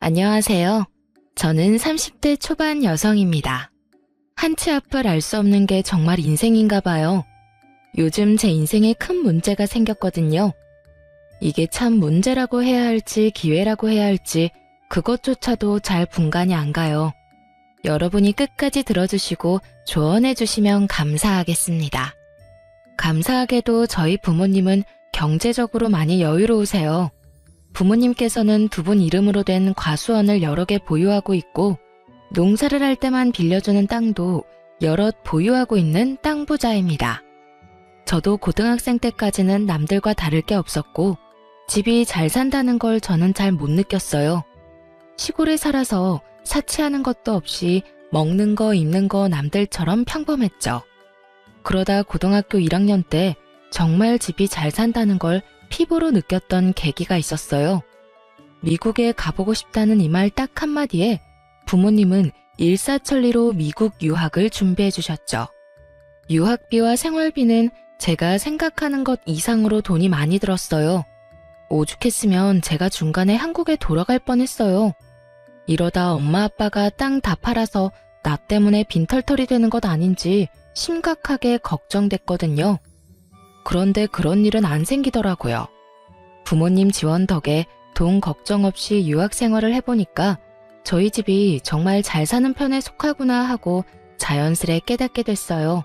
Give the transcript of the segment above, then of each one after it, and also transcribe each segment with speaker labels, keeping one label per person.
Speaker 1: 안녕하세요. 저는 30대 초반 여성입니다. 한치 앞을 알 수 없는 게 정말 인생인가 봐요. 요즘 제 인생에 큰 문제가 생겼거든요. 이게 참 문제라고 해야 할지 기회라고 해야 할지 그것조차도 잘 분간이 안 가요. 여러분이 끝까지 들어주시고 조언해 주시면 감사하겠습니다. 감사하게도 저희 부모님은 경제적으로 많이 여유로우세요. 부모님께서는 두 분 이름으로 된 과수원을 여러 개 보유하고 있고 농사를 할 때만 빌려주는 땅도 여럿 보유하고 있는 땅 부자입니다. 저도 고등학생 때까지는 남들과 다를 게 없었고 집이 잘 산다는 걸 저는 잘 못 느꼈어요. 시골에 살아서 사치하는 것도 없이 먹는 거 입는 거 남들처럼 평범했죠. 그러다 고등학교 1학년 때 정말 집이 잘 산다는 걸 피부로 느꼈던 계기가 있었어요. 미국에 가보고 싶다는 이 말 딱 한마디에 부모님은 일사천리로 미국 유학을 준비해 주셨죠. 유학비와 생활비는 제가 생각하는 것 이상으로 돈이 많이 들었어요. 오죽했으면 제가 중간에 한국에 돌아갈 뻔했어요. 이러다 엄마 아빠가 땅 다 팔아서 나 때문에 빈털터리 되는 것 아닌지 심각하게 걱정됐거든요. 그런데 그런 일은 안 생기더라고요. 부모님 지원 덕에 돈 걱정 없이 유학 생활을 해보니까 저희 집이 정말 잘 사는 편에 속하구나 하고 자연스레 깨닫게 됐어요.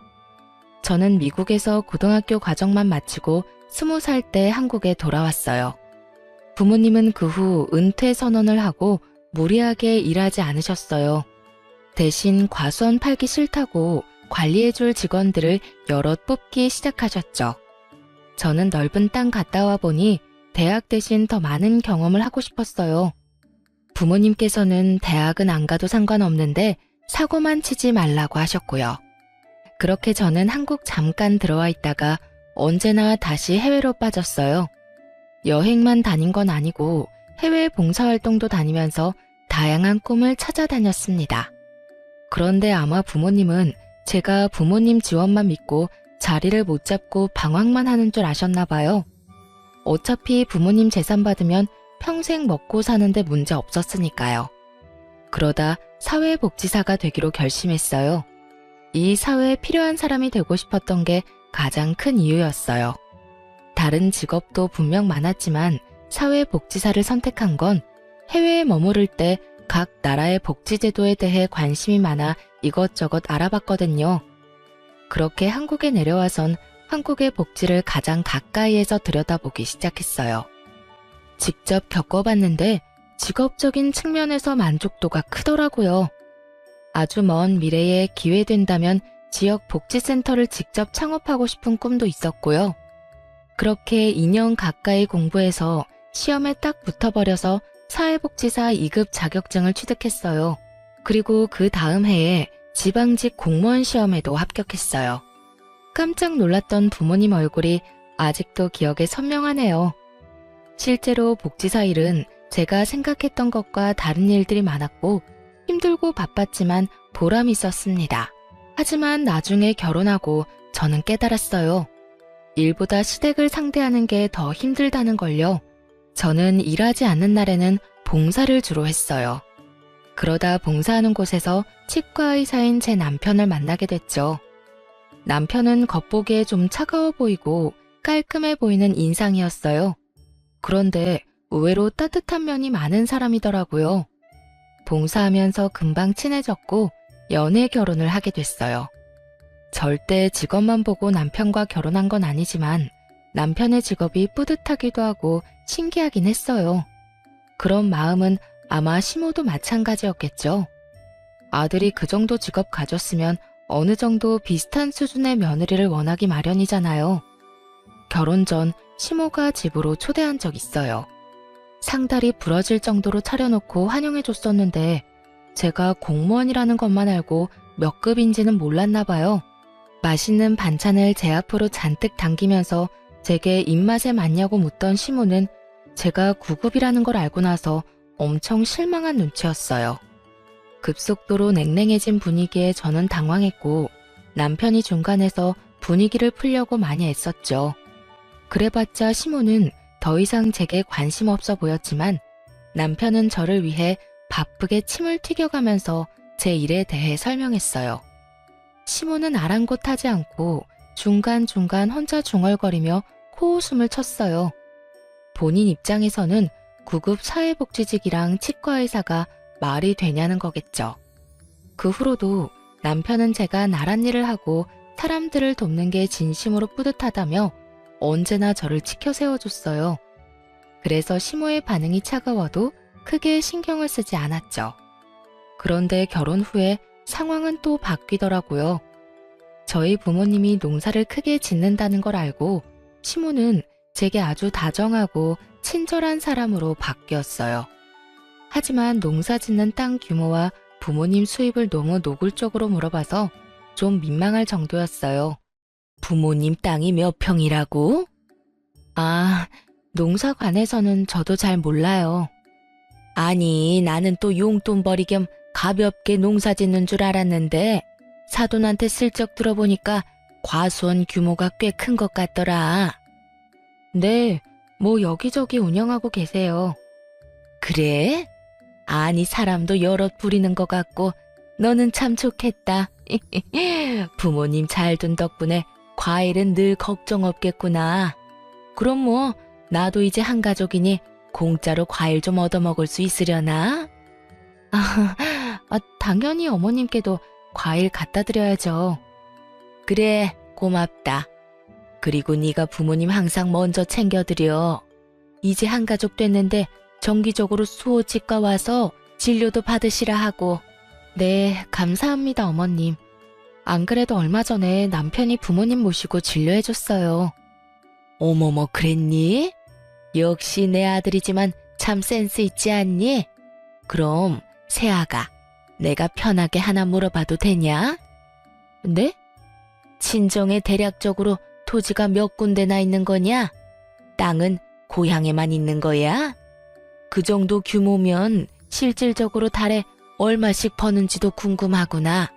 Speaker 1: 저는 미국에서 고등학교 과정만 마치고 20살 때 한국에 돌아왔어요. 부모님은 그 후 은퇴 선언을 하고 무리하게 일하지 않으셨어요. 대신 과수원 팔기 싫다고 관리해줄 직원들을 여럿 뽑기 시작하셨죠. 저는 넓은 땅 갔다 와 보니 대학 대신 더 많은 경험을 하고 싶었어요. 부모님께서는 대학은 안 가도 상관없는데 사고만 치지 말라고 하셨고요. 그렇게 저는 한국 잠깐 들어와 있다가 언제나 다시 해외로 빠졌어요. 여행만 다닌 건 아니고 해외 봉사활동도 다니면서 다양한 꿈을 찾아다녔습니다. 그런데 아마 부모님은 제가 부모님 지원만 믿고 자리를 못 잡고 방황만 하는 줄 아셨나 봐요. 어차피 부모님 재산 받으면 평생 먹고 사는데 문제 없었으니까요. 그러다 사회복지사가 되기로 결심했어요. 이 사회에 필요한 사람이 되고 싶었던 게 가장 큰 이유였어요. 다른 직업도 분명 많았지만 사회복지사를 선택한 건 해외에 머무를 때 각 나라의 복지제도에 대해 관심이 많아 이것저것 알아봤거든요. 그렇게 한국에 내려와선 한국의 복지를 가장 가까이에서 들여다보기 시작했어요. 직접 겪어봤는데 직업적인 측면에서 만족도가 크더라고요. 아주 먼 미래에 기회 된다면 지역 복지센터를 직접 창업하고 싶은 꿈도 있었고요. 그렇게 2년 가까이 공부해서 시험에 딱 붙어버려서 사회복지사 2급 자격증을 취득했어요. 그리고 그 다음 해에 지방직 공무원 시험에도 합격했어요. 깜짝 놀랐던 부모님 얼굴이 아직도 기억에 선명하네요. 실제로 복지사 일은 제가 생각했던 것과 다른 일들이 많았고 힘들고 바빴지만 보람이 있었습니다. 하지만 나중에 결혼하고 저는 깨달았어요. 일보다 시댁을 상대하는 게 더 힘들다는 걸요. 저는 일하지 않는 날에는 봉사를 주로 했어요. 그러다 봉사하는 곳에서 치과 의사인 제 남편을 만나게 됐죠. 남편은 겉보기에 좀 차가워 보이고 깔끔해 보이는 인상이었어요. 그런데 의외로 따뜻한 면이 많은 사람이더라고요. 봉사하면서 금방 친해졌고 연애 결혼을 하게 됐어요. 절대 직업만 보고 남편과 결혼한 건 아니지만 남편의 직업이 뿌듯하기도 하고 신기하긴 했어요. 그런 마음은 아마 시모도 마찬가지였겠죠. 아들이 그 정도 직업 가졌으면 어느 정도 비슷한 수준의 며느리를 원하기 마련이잖아요. 결혼 전 시모가 집으로 초대한 적 있어요. 상다리 부러질 정도로 차려놓고 환영해줬었는데 제가 공무원이라는 것만 알고 몇 급인지는 몰랐나 봐요. 맛있는 반찬을 제 앞으로 잔뜩 당기면서 제게 입맛에 맞냐고 묻던 시모는 제가 9급이라는 걸 알고 나서 엄청 실망한 눈치였어요. 급속도로 냉랭해진 분위기에 저는 당황했고 남편이 중간에서 분위기를 풀려고 많이 애썼죠. 그래봤자 시모는 더 이상 제게 관심 없어 보였지만 남편은 저를 위해 바쁘게 침을 튀겨가면서 제 일에 대해 설명했어요. 시모는 아랑곳하지 않고 중간중간 혼자 중얼거리며 코웃음을 쳤어요. 본인 입장에서는 구급 사회복지직이랑 치과의사가 말이 되냐는 거겠죠. 그 후로도 남편은 제가 나란 일을 하고 사람들을 돕는 게 진심으로 뿌듯하다며 언제나 저를 치켜 세워줬어요. 그래서 시모의 반응이 차가워도 크게 신경을 쓰지 않았죠. 그런데 결혼 후에 상황은 또 바뀌더라고요. 저희 부모님이 농사를 크게 짓는다는 걸 알고 시모는 제게 아주 다정하고 친절한 사람으로 바뀌었어요. 하지만 농사 짓는 땅 규모와 부모님 수입을 너무 노골적으로 물어봐서 좀 민망할 정도였어요. 부모님 땅이 몇 평이라고? 아, 농사관에서는 저도 잘 몰라요. 아니, 나는 또 용돈벌이 겸 가볍게 농사 짓는 줄 알았는데 사돈한테 슬쩍 들어보니까 과수원 규모가 꽤 큰 것 같더라. 네, 뭐 여기저기 운영하고 계세요. 그래? 아니, 사람도 여럿 부리는 것 같고 너는 참 좋겠다. 부모님 잘 둔 덕분에 과일은 늘 걱정 없겠구나. 그럼 뭐 나도 이제 한 가족이니 공짜로 과일 좀 얻어먹을 수 있으려나? 당연히 어머님께도 과일 갖다 드려야죠. 그래, 고맙다. 그리고 네가 부모님 항상 먼저 챙겨드려. 이제 한 가족 됐는데 정기적으로 수호치과 와서 진료도 받으시라 하고. 네, 감사합니다, 어머님. 안 그래도 얼마 전에 남편이 부모님 모시고 진료해줬어요. 어머머, 그랬니? 역시 내 아들이지만 참 센스 있지 않니? 그럼 새아가, 내가 편하게 하나 물어봐도 되냐? 네? 친정에 대략적으로 토지가 몇 군데나 있는 거냐? 땅은 고향에만 있는 거야? 그 정도 규모면 실질적으로 달에 얼마씩 버는지도 궁금하구나.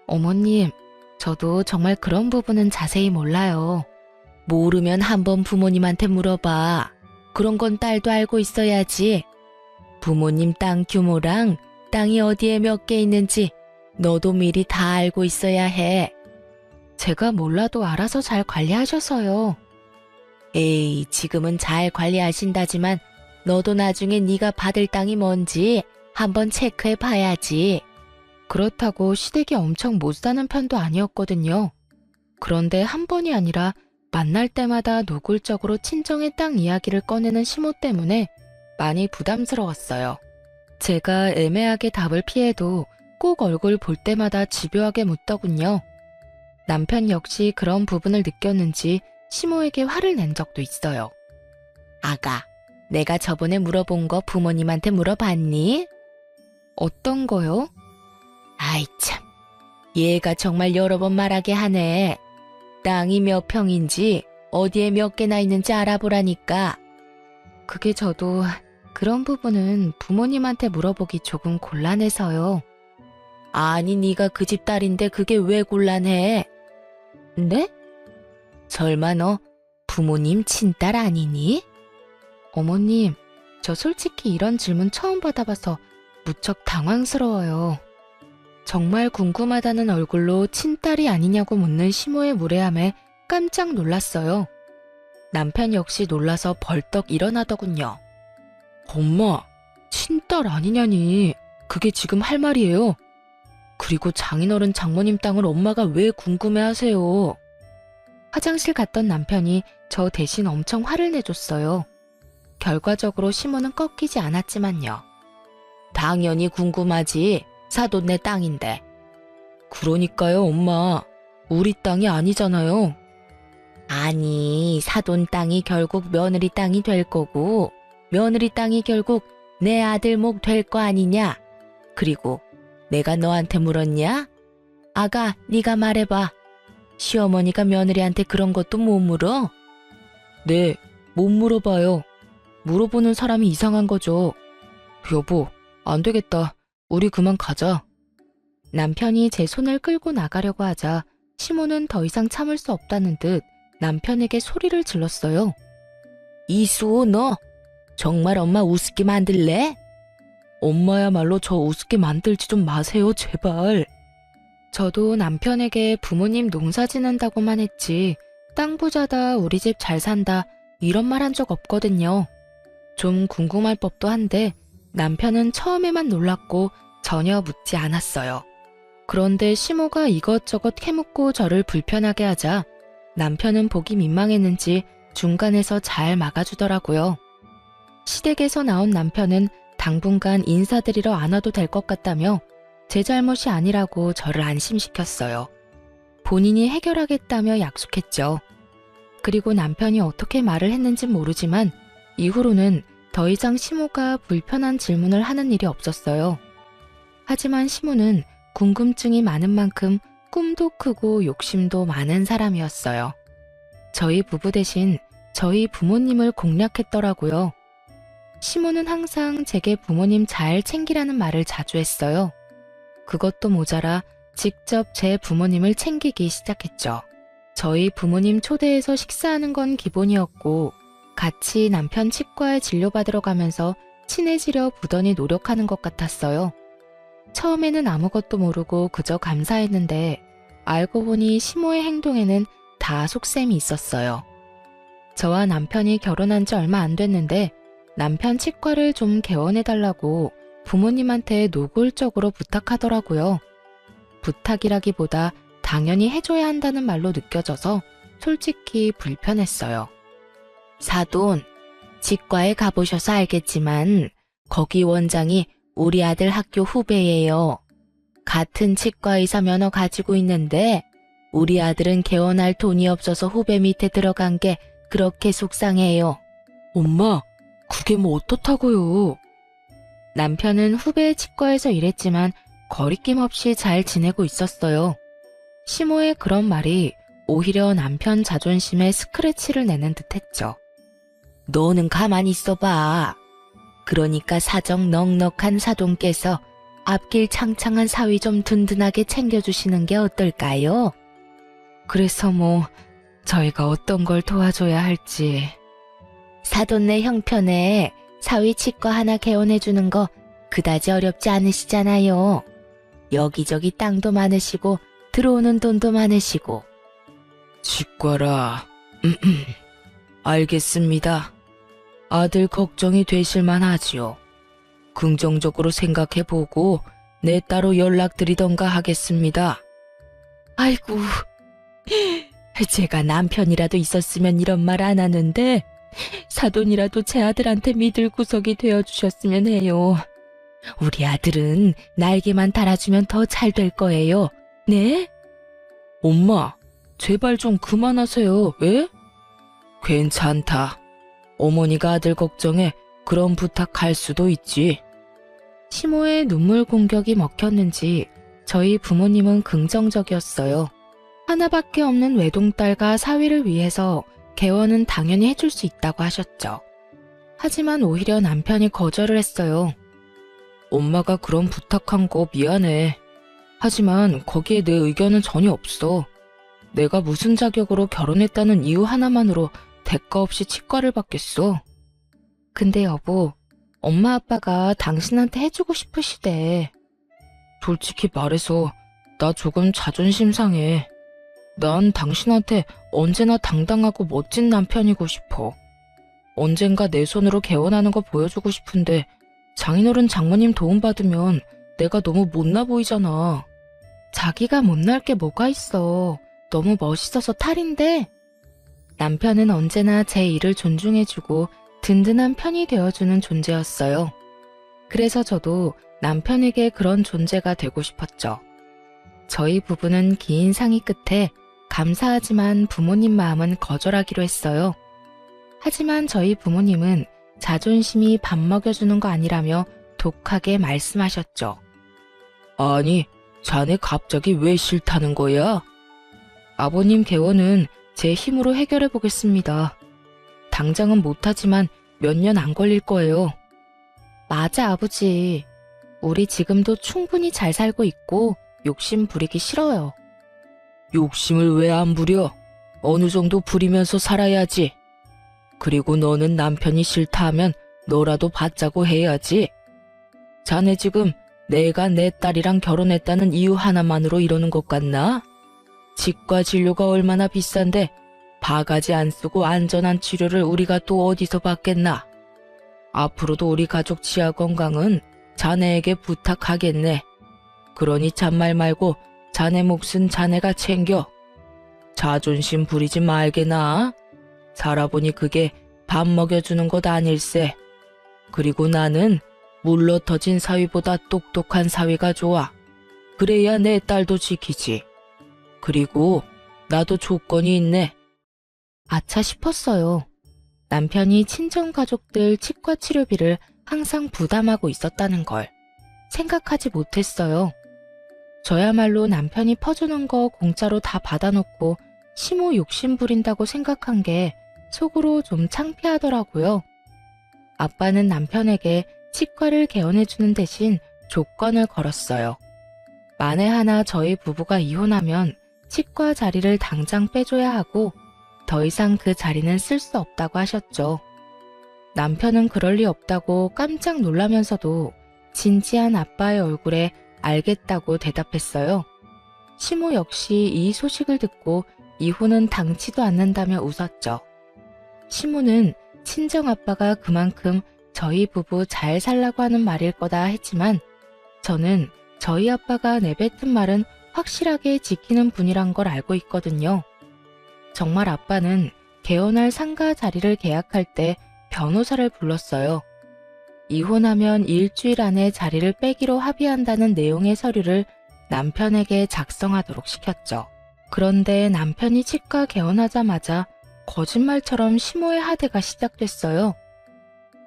Speaker 1: 어머님, 저도 정말 그런 부분은 자세히 몰라요. 모르면 한번 부모님한테 물어봐. 그런 건 딸도 알고 있어야지. 부모님 땅 규모랑 땅이 어디에 몇 개 있는지 너도 미리 다 알고 있어야 해. 제가 몰라도 알아서 잘 관리하셔서요. 에이, 지금은 잘 관리하신다지만 너도 나중에 네가 받을 땅이 뭔지 한번 체크해 봐야지. 그렇다고 시댁이 엄청 못 사는 편도 아니었거든요. 그런데 한 번이 아니라 만날 때마다 노골적으로 친정의 땅 이야기를 꺼내는 시모 때문에 많이 부담스러웠어요. 제가 애매하게 답을 피해도 꼭 얼굴 볼 때마다 집요하게 묻더군요. 남편 역시 그런 부분을 느꼈는지 시모에게 화를 낸 적도 있어요. 아가, 내가 저번에 물어본 거 부모님한테 물어봤니? 어떤 거요? 아이 참, 얘가 정말 여러 번 말하게 하네. 땅이 몇 평인지 어디에 몇 개나 있는지 알아보라니까. 그게 저도 그런 부분은 부모님한테 물어보기 조금 곤란해서요. 아니, 네가 그 집 딸인데 그게 왜 곤란해? 네? 설마 너 부모님 친딸 아니니? 어머님, 저 솔직히 이런 질문 처음 받아봐서 무척 당황스러워요. 정말 궁금하다는 얼굴로 친딸이 아니냐고 묻는 시모의 무례함에 깜짝 놀랐어요. 남편 역시 놀라서 벌떡 일어나더군요. 엄마, 친딸 아니냐니. 그게 지금 할 말이에요. 그리고 장인어른 장모님 땅을 엄마가 왜 궁금해하세요? 화장실 갔던 남편이 저 대신 엄청 화를 내줬어요. 결과적으로 시모는 꺾이지 않았지만요. 당연히 궁금하지. 사돈 내 땅인데. 그러니까요, 엄마. 우리 땅이 아니잖아요. 아니, 사돈 땅이 결국 며느리 땅이 될 거고 며느리 땅이 결국 내 아들 목 될 거 아니냐? 그리고 내가 너한테 물었냐? 아가, 네가 말해봐. 시어머니가 며느리한테 그런 것도 못 물어? 네, 못 물어봐요. 물어보는 사람이 이상한 거죠. 여보, 안 되겠다. 우리 그만 가자. 남편이 제 손을 끌고 나가려고 하자 시모는 더 이상 참을 수 없다는 듯 남편에게 소리를 질렀어요. 이수호, 너 정말 엄마 우습게 만들래? 엄마야말로 저 우습게 만들지 좀 마세요, 제발. 저도 남편에게 부모님 농사 지는다고만 했지 땅 부자다, 우리 집 잘 산다 이런 말 한 적 없거든요. 좀 궁금할 법도 한데 남편은 처음에만 놀랐고 전혀 묻지 않았어요. 그런데 시모가 이것저것 캐묻고 저를 불편하게 하자 남편은 보기 민망했는지 중간에서 잘 막아주더라고요. 시댁에서 나온 남편은 당분간 인사드리러 안 와도 될 것 같다며 제 잘못이 아니라고 저를 안심시켰어요. 본인이 해결하겠다며 약속했죠. 그리고 남편이 어떻게 말을 했는진 모르지만 이후로는 더 이상 시모가 불편한 질문을 하는 일이 없었어요. 하지만 시모는 궁금증이 많은 만큼 꿈도 크고 욕심도 많은 사람이었어요. 저희 부부 대신 저희 부모님을 공략했더라고요. 시모는 항상 제게 부모님 잘 챙기라는 말을 자주 했어요. 그것도 모자라 직접 제 부모님을 챙기기 시작했죠. 저희 부모님 초대해서 식사하는 건 기본이었고 같이 남편 치과에 진료받으러 가면서 친해지려 부단히 노력하는 것 같았어요. 처음에는 아무것도 모르고 그저 감사했는데 알고 보니 시모의 행동에는 다 속셈이 있었어요. 저와 남편이 결혼한 지 얼마 안 됐는데 남편 치과를 좀 개원해달라고 부모님한테 노골적으로 부탁하더라고요. 부탁이라기보다 당연히 해줘야 한다는 말로 느껴져서 솔직히 불편했어요. 사돈, 치과에 가보셔서 알겠지만 거기 원장이 우리 아들 학교 후배예요. 같은 치과 의사 면허 가지고 있는데 우리 아들은 개원할 돈이 없어서 후배 밑에 들어간 게 그렇게 속상해요. 엄마, 그게 뭐 어떻다고요? 남편은 후배 치과에서 일했지만 거리낌 없이 잘 지내고 있었어요. 시모의 그런 말이 오히려 남편 자존심에 스크래치를 내는 듯했죠. 너는 가만히 있어봐. 그러니까 사정 넉넉한 사돈께서 앞길 창창한 사위 좀 든든하게 챙겨주시는 게 어떨까요? 그래서 저희가 어떤 걸 도와줘야 할지. 사돈네 형편에 사위 치과 하나 개원해주는 거 그다지 어렵지 않으시잖아요. 여기저기 땅도 많으시고 들어오는 돈도 많으시고. 치과라. 알겠습니다. 아들 걱정이 되실만 하지요. 긍정적으로 생각해보고 내 따로 연락드리던가 하겠습니다. 아이고, 제가 남편이라도 있었으면 이런 말 안 하는데 사돈이라도 제 아들한테 믿을 구석이 되어주셨으면 해요. 우리 아들은 날개만 달아주면 더 잘 될 거예요. 네? 엄마, 제발 좀 그만하세요. 예? 괜찮다. 어머니가 아들 걱정에 그런 부탁할 수도 있지. 시모의 눈물 공격이 먹혔는지 저희 부모님은 긍정적이었어요. 하나밖에 없는 외동딸과 사위를 위해서 개원은 당연히 해줄 수 있다고 하셨죠. 하지만 오히려 남편이 거절을 했어요. 엄마가 그런 부탁한 거 미안해. 하지만 거기에 내 의견은 전혀 없어. 내가 무슨 자격으로 결혼했다는 이유 하나만으로 대가 없이 치과를 받겠어. 근데 여보, 엄마 아빠가 당신한테 해주고 싶으시대. 솔직히 말해서 나 조금 자존심 상해. 난 당신한테 언제나 당당하고 멋진 남편이고 싶어. 언젠가 내 손으로 개원하는 거 보여주고 싶은데 장인어른 장모님 도움받으면 내가 너무 못나 보이잖아. 자기가 못날 게 뭐가 있어. 너무 멋있어서 탈인데. 남편은 언제나 제 일을 존중해주고 든든한 편이 되어주는 존재였어요. 그래서 저도 남편에게 그런 존재가 되고 싶었죠. 저희 부부는 긴 상의 끝에 감사하지만 부모님 마음은 거절하기로 했어요. 하지만 저희 부모님은 자존심이 밥 먹여주는 거 아니라며 독하게 말씀하셨죠. 아니, 자네 갑자기 왜 싫다는 거야? 아버님 개원은 제 힘으로 해결해 보겠습니다. 당장은 못하지만 몇 년 안 걸릴 거예요. 맞아, 아버지. 우리 지금도 충분히 잘 살고 있고 욕심 부리기 싫어요. 욕심을 왜 안 부려? 어느 정도 부리면서 살아야지. 그리고 너는 남편이 싫다 하면 너라도 받자고 해야지. 자네 지금 내가 내 딸이랑 결혼했다는 이유 하나만으로 이러는 것 같나? 치과 진료가 얼마나 비싼데 바가지 안 쓰고 안전한 치료를 우리가 또 어디서 받겠나? 앞으로도 우리 가족 치아 건강은 자네에게 부탁하겠네. 그러니 잔말 말고 자네 몫은 자네가 챙겨. 자존심 부리지 말게나. 살아보니 그게 밥 먹여주는 것 아닐세. 그리고 나는 물러 터진 사위보다 똑똑한 사위가 좋아. 그래야 내 딸도 지키지. 그리고 나도 조건이 있네. 아차 싶었어요. 남편이 친정 가족들 치과 치료비를 항상 부담하고 있었다는 걸 생각하지 못했어요. 저야말로 남편이 퍼주는 거 공짜로 다 받아놓고 시모 욕심 부린다고 생각한 게 속으로 좀 창피하더라고요. 아빠는 남편에게 치과를 개원해주는 대신 조건을 걸었어요. 만에 하나 저희 부부가 이혼하면 치과 자리를 당장 빼줘야 하고 더 이상 그 자리는 쓸 수 없다고 하셨죠. 남편은 그럴 리 없다고 깜짝 놀라면서도 진지한 아빠의 얼굴에 알겠다고 대답했어요. 시모 역시 이 소식을 듣고 이혼은 당치도 않는다며 웃었죠. 시모는 친정아빠가 그만큼 저희 부부 잘 살라고 하는 말일 거다 했지만 저는 저희 아빠가 내뱉은 말은 확실하게 지키는 분이란 걸 알고 있거든요. 정말 아빠는 개원할 상가 자리를 계약할 때 변호사를 불렀어요. 이혼하면 일주일 안에 자리를 빼기로 합의한다는 내용의 서류를 남편에게 작성하도록 시켰죠. 그런데 남편이 치과 개원하자마자 거짓말처럼 시모의 하대가 시작됐어요.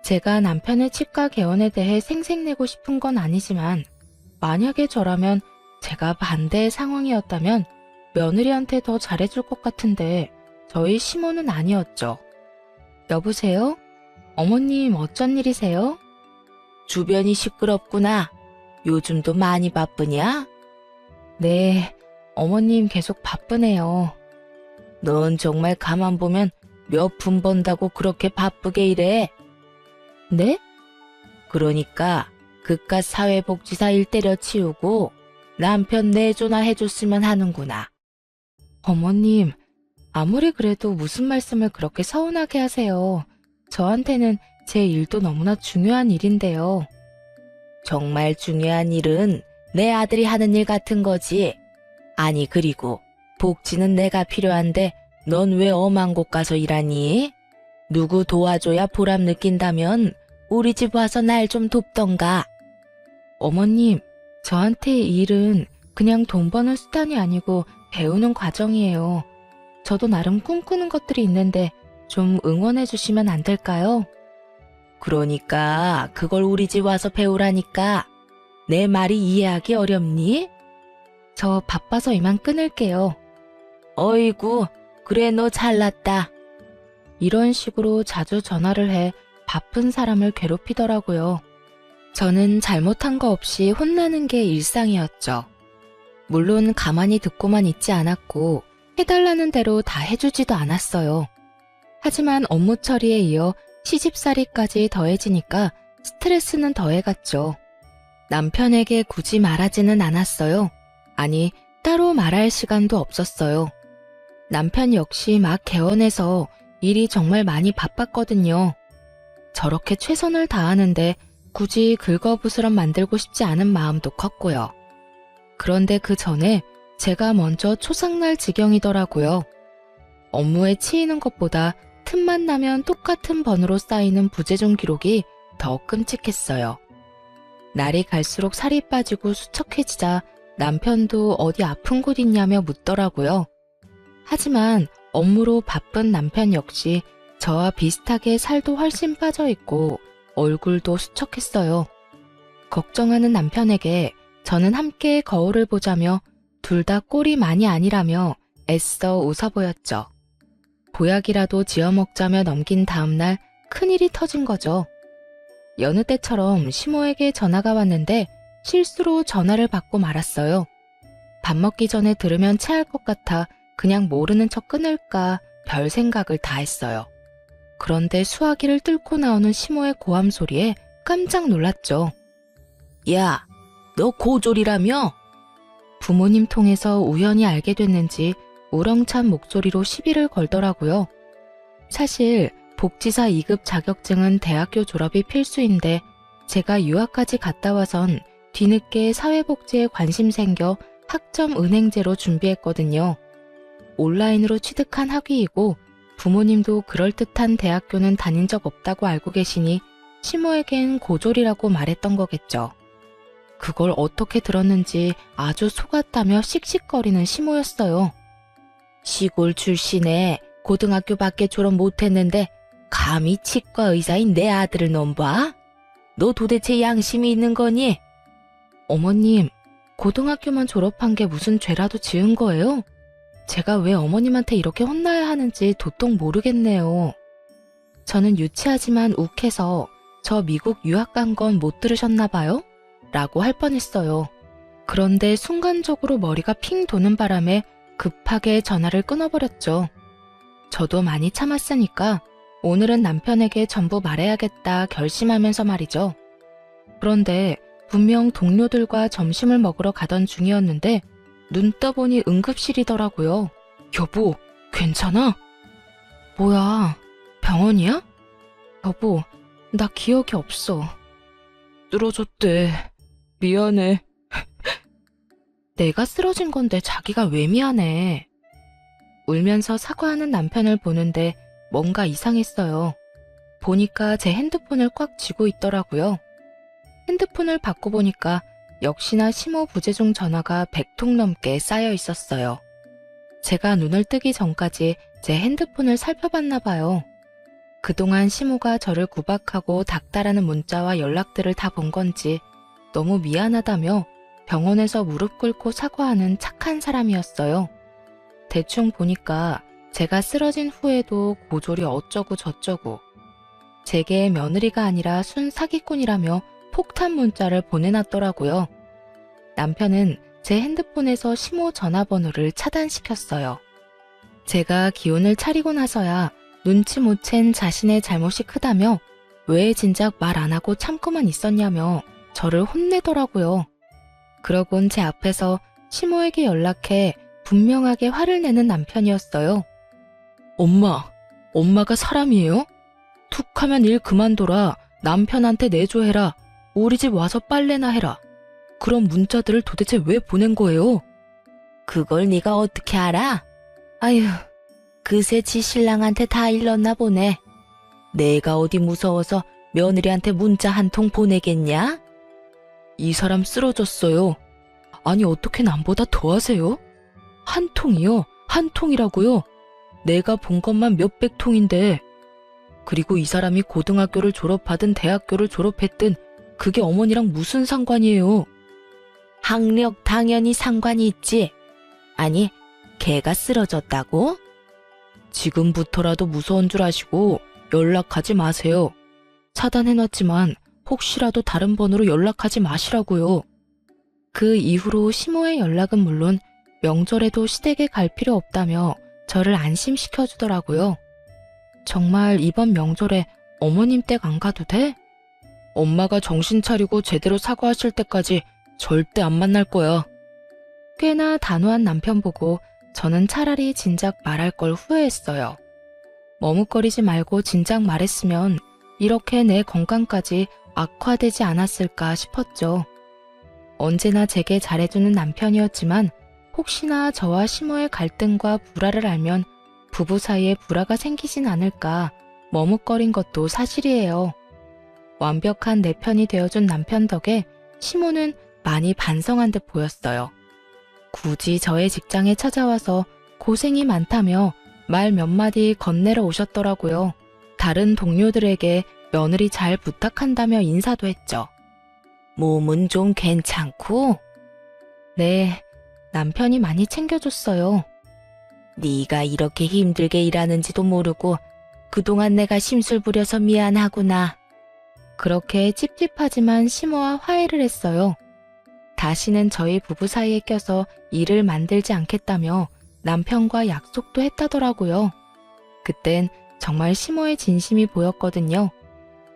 Speaker 1: 제가 남편의 치과 개원에 대해 생색내고 싶은 건 아니지만 만약에 저라면 제가 반대의 상황이었다면 며느리한테 더 잘해줄 것 같은데 저희 시모는 아니었죠. 여보세요? 어머님 어쩐 일이세요? 주변이 시끄럽구나. 요즘도 많이 바쁘냐? 네, 어머님 계속 바쁘네요. 넌 정말 가만 보면 몇 푼 번다고 그렇게 바쁘게 일해? 네? 그러니까 그깟 사회복지사 일 때려치우고 남편 내조나 해줬으면 하는구나. 어머님, 아무리 그래도 무슨 말씀을 그렇게 서운하게 하세요. 저한테는 제 일도 너무나 중요한 일인데요. 정말 중요한 일은 내 아들이 하는 일 같은 거지. 아니 그리고 복지는 내가 필요한데 넌 왜 엄한 곳 가서 일하니? 누구 도와줘야 보람 느낀다면 우리 집 와서 날 좀 돕던가. 어머님, 저한테 이 일은 그냥 돈 버는 수단이 아니고 배우는 과정이에요. 저도 나름 꿈꾸는 것들이 있는데 좀 응원해 주시면 안 될까요? 그러니까 그걸 우리 집 와서 배우라니까. 내 말이 이해하기 어렵니? 저 바빠서 이만 끊을게요. 어이구, 그래 너 잘났다. 이런 식으로 자주 전화를 해 바쁜 사람을 괴롭히더라고요. 저는 잘못한 거 없이 혼나는 게 일상이었죠. 물론 가만히 듣고만 있지 않았고 해달라는 대로 다 해주지도 않았어요. 하지만 업무 처리에 이어 시집살이까지 더해지니까 스트레스는 더해갔죠. 남편에게 굳이 말하지는 않았어요. 아니, 따로 말할 시간도 없었어요. 남편 역시 막 개원해서 일이 정말 많이 바빴거든요. 저렇게 최선을 다하는데 굳이 긁어부스럼 만들고 싶지 않은 마음도 컸고요. 그런데 그 전에 제가 먼저 초상날 지경이더라고요. 업무에 치이는 것보다 틈만 나면 똑같은 번호로 쌓이는 부재중 기록이 더 끔찍했어요. 날이 갈수록 살이 빠지고 수척해지자 남편도 어디 아픈 곳 있냐며 묻더라고요. 하지만 업무로 바쁜 남편 역시 저와 비슷하게 살도 훨씬 빠져 있고 얼굴도 수척했어요. 걱정하는 남편에게 저는 함께 거울을 보자며 둘 다 꼴이 많이 아니라며 애써 웃어 보였죠. 보약이라도 지어 먹자며 넘긴 다음날 큰일이 터진 거죠. 여느 때처럼 시모에게 전화가 왔는데 실수로 전화를 받고 말았어요. 밥 먹기 전에 들으면 체할 것 같아 그냥 모르는 척 끊을까 별 생각을 다 했어요. 그런데 수화기를 뚫고 나오는 시모의 고함 소리에 깜짝 놀랐죠. 야, 너 고졸이라며? 부모님 통해서 우연히 알게 됐는지 우렁찬 목소리로 시비를 걸더라고요. 사실 복지사 2급 자격증은 대학교 졸업이 필수인데 제가 유학까지 갔다 와선 뒤늦게 사회복지에 관심 생겨 학점 은행제로 준비했거든요. 온라인으로 취득한 학위이고 부모님도 그럴듯한 대학교는 다닌 적 없다고 알고 계시니 시모에겐 고졸이라고 말했던 거겠죠. 그걸 어떻게 들었는지 아주 속았다며 씩씩거리는 시모였어요. 시골 출신에 고등학교밖에 졸업 못했는데 감히 치과 의사인 내 아들을 넘봐? 너 도대체 양심이 있는 거니? 어머님, 고등학교만 졸업한 게 무슨 죄라도 지은 거예요? 제가 왜 어머님한테 이렇게 혼나야 하는지 도통 모르겠네요. 저는 유치하지만 욱해서 저 미국 유학 간 건 못 들으셨나 봐요? 라고 할 뻔했어요. 그런데 순간적으로 머리가 핑 도는 바람에 급하게 전화를 끊어버렸죠. 저도 많이 참았으니까 오늘은 남편에게 전부 말해야겠다 결심하면서 말이죠. 그런데 분명 동료들과 점심을 먹으러 가던 중이었는데 눈 떠보니 응급실이더라고요. 여보, 괜찮아? 뭐야, 병원이야? 여보, 나 기억이 없어. 쓰러졌대. 미안해. 내가 쓰러진 건데 자기가 왜 미안해. 울면서 사과하는 남편을 보는데 뭔가 이상했어요. 보니까 제 핸드폰을 꽉 쥐고 있더라고요. 핸드폰을 받고 보니까 역시나 시모 부재중 전화가 100통 넘게 쌓여 있었어요. 제가 눈을 뜨기 전까지 제 핸드폰을 살펴봤나 봐요. 그동안 시모가 저를 구박하고 닥달하는 문자와 연락들을 다 본 건지 너무 미안하다며 병원에서 무릎 꿇고 사과하는 착한 사람이었어요. 대충 보니까 제가 쓰러진 후에도 고졸이 어쩌고 저쩌고 제게 며느리가 아니라 순 사기꾼이라며 폭탄 문자를 보내놨더라고요. 남편은 제 핸드폰에서 시모 전화번호를 차단시켰어요. 제가 기운을 차리고 나서야 눈치 못 챈 자신의 잘못이 크다며 왜 진작 말 안 하고 참고만 있었냐며 저를 혼내더라고요. 그러곤 제 앞에서 시모에게 연락해 분명하게 화를 내는 남편이었어요. 엄마가 사람이에요? 툭 하면 일 그만둬라. 남편한테 내조해라. 우리 집 와서 빨래나 해라. 그런 문자들을 도대체 왜 보낸 거예요? 그걸 네가 어떻게 알아? 아휴, 그새 지 신랑한테 다 일렀나 보네. 내가 어디 무서워서 며느리한테 문자 한 통 보내겠냐? 이 사람 쓰러졌어요. 아니 어떻게 남보다 더 하세요? 한 통이요? 한 통이라고요? 내가 본 것만 몇백 통인데. 그리고 이 사람이 고등학교를 졸업하든 대학교를 졸업했든 그게 어머니랑 무슨 상관이에요? 학력 당연히 상관이 있지. 아니, 걔가 쓰러졌다고? 지금부터라도 무서운 줄 아시고 연락하지 마세요. 차단해놨지만 혹시라도 다른 번호로 연락하지 마시라고요. 그 이후로 시모의 연락은 물론 명절에도 시댁에 갈 필요 없다며 저를 안심시켜주더라고요. 정말 이번 명절에 어머님 댁 안 가도 돼? 엄마가 정신 차리고 제대로 사과하실 때까지 절대 안 만날 거야. 꽤나 단호한 남편 보고 저는 차라리 진작 말할 걸 후회했어요. 머뭇거리지 말고 진작 말했으면 이렇게 내 건강까지 악화되지 않았을까 싶었죠. 언제나 제게 잘해주는 남편이었지만 혹시나 저와 시모의 갈등과 불화를 알면 부부 사이에 불화가 생기진 않을까 머뭇거린 것도 사실이에요. 완벽한 내 편이 되어준 남편 덕에 시모는 많이 반성한 듯 보였어요. 굳이 저의 직장에 찾아와서 고생이 많다며 말 몇 마디 건네러 오셨더라고요. 다른 동료들에게 며느리 잘 부탁한다며 인사도 했죠. 몸은 좀 괜찮고? 네, 남편이 많이 챙겨줬어요. 네가 이렇게 힘들게 일하는지도 모르고 그동안 내가 심술 부려서 미안하구나. 그렇게 찝찝하지만 시모와 화해를 했어요. 다시는 저희 부부 사이에 껴서 일을 만들지 않겠다며 남편과 약속도 했다더라고요. 그땐 정말 시모의 진심이 보였거든요.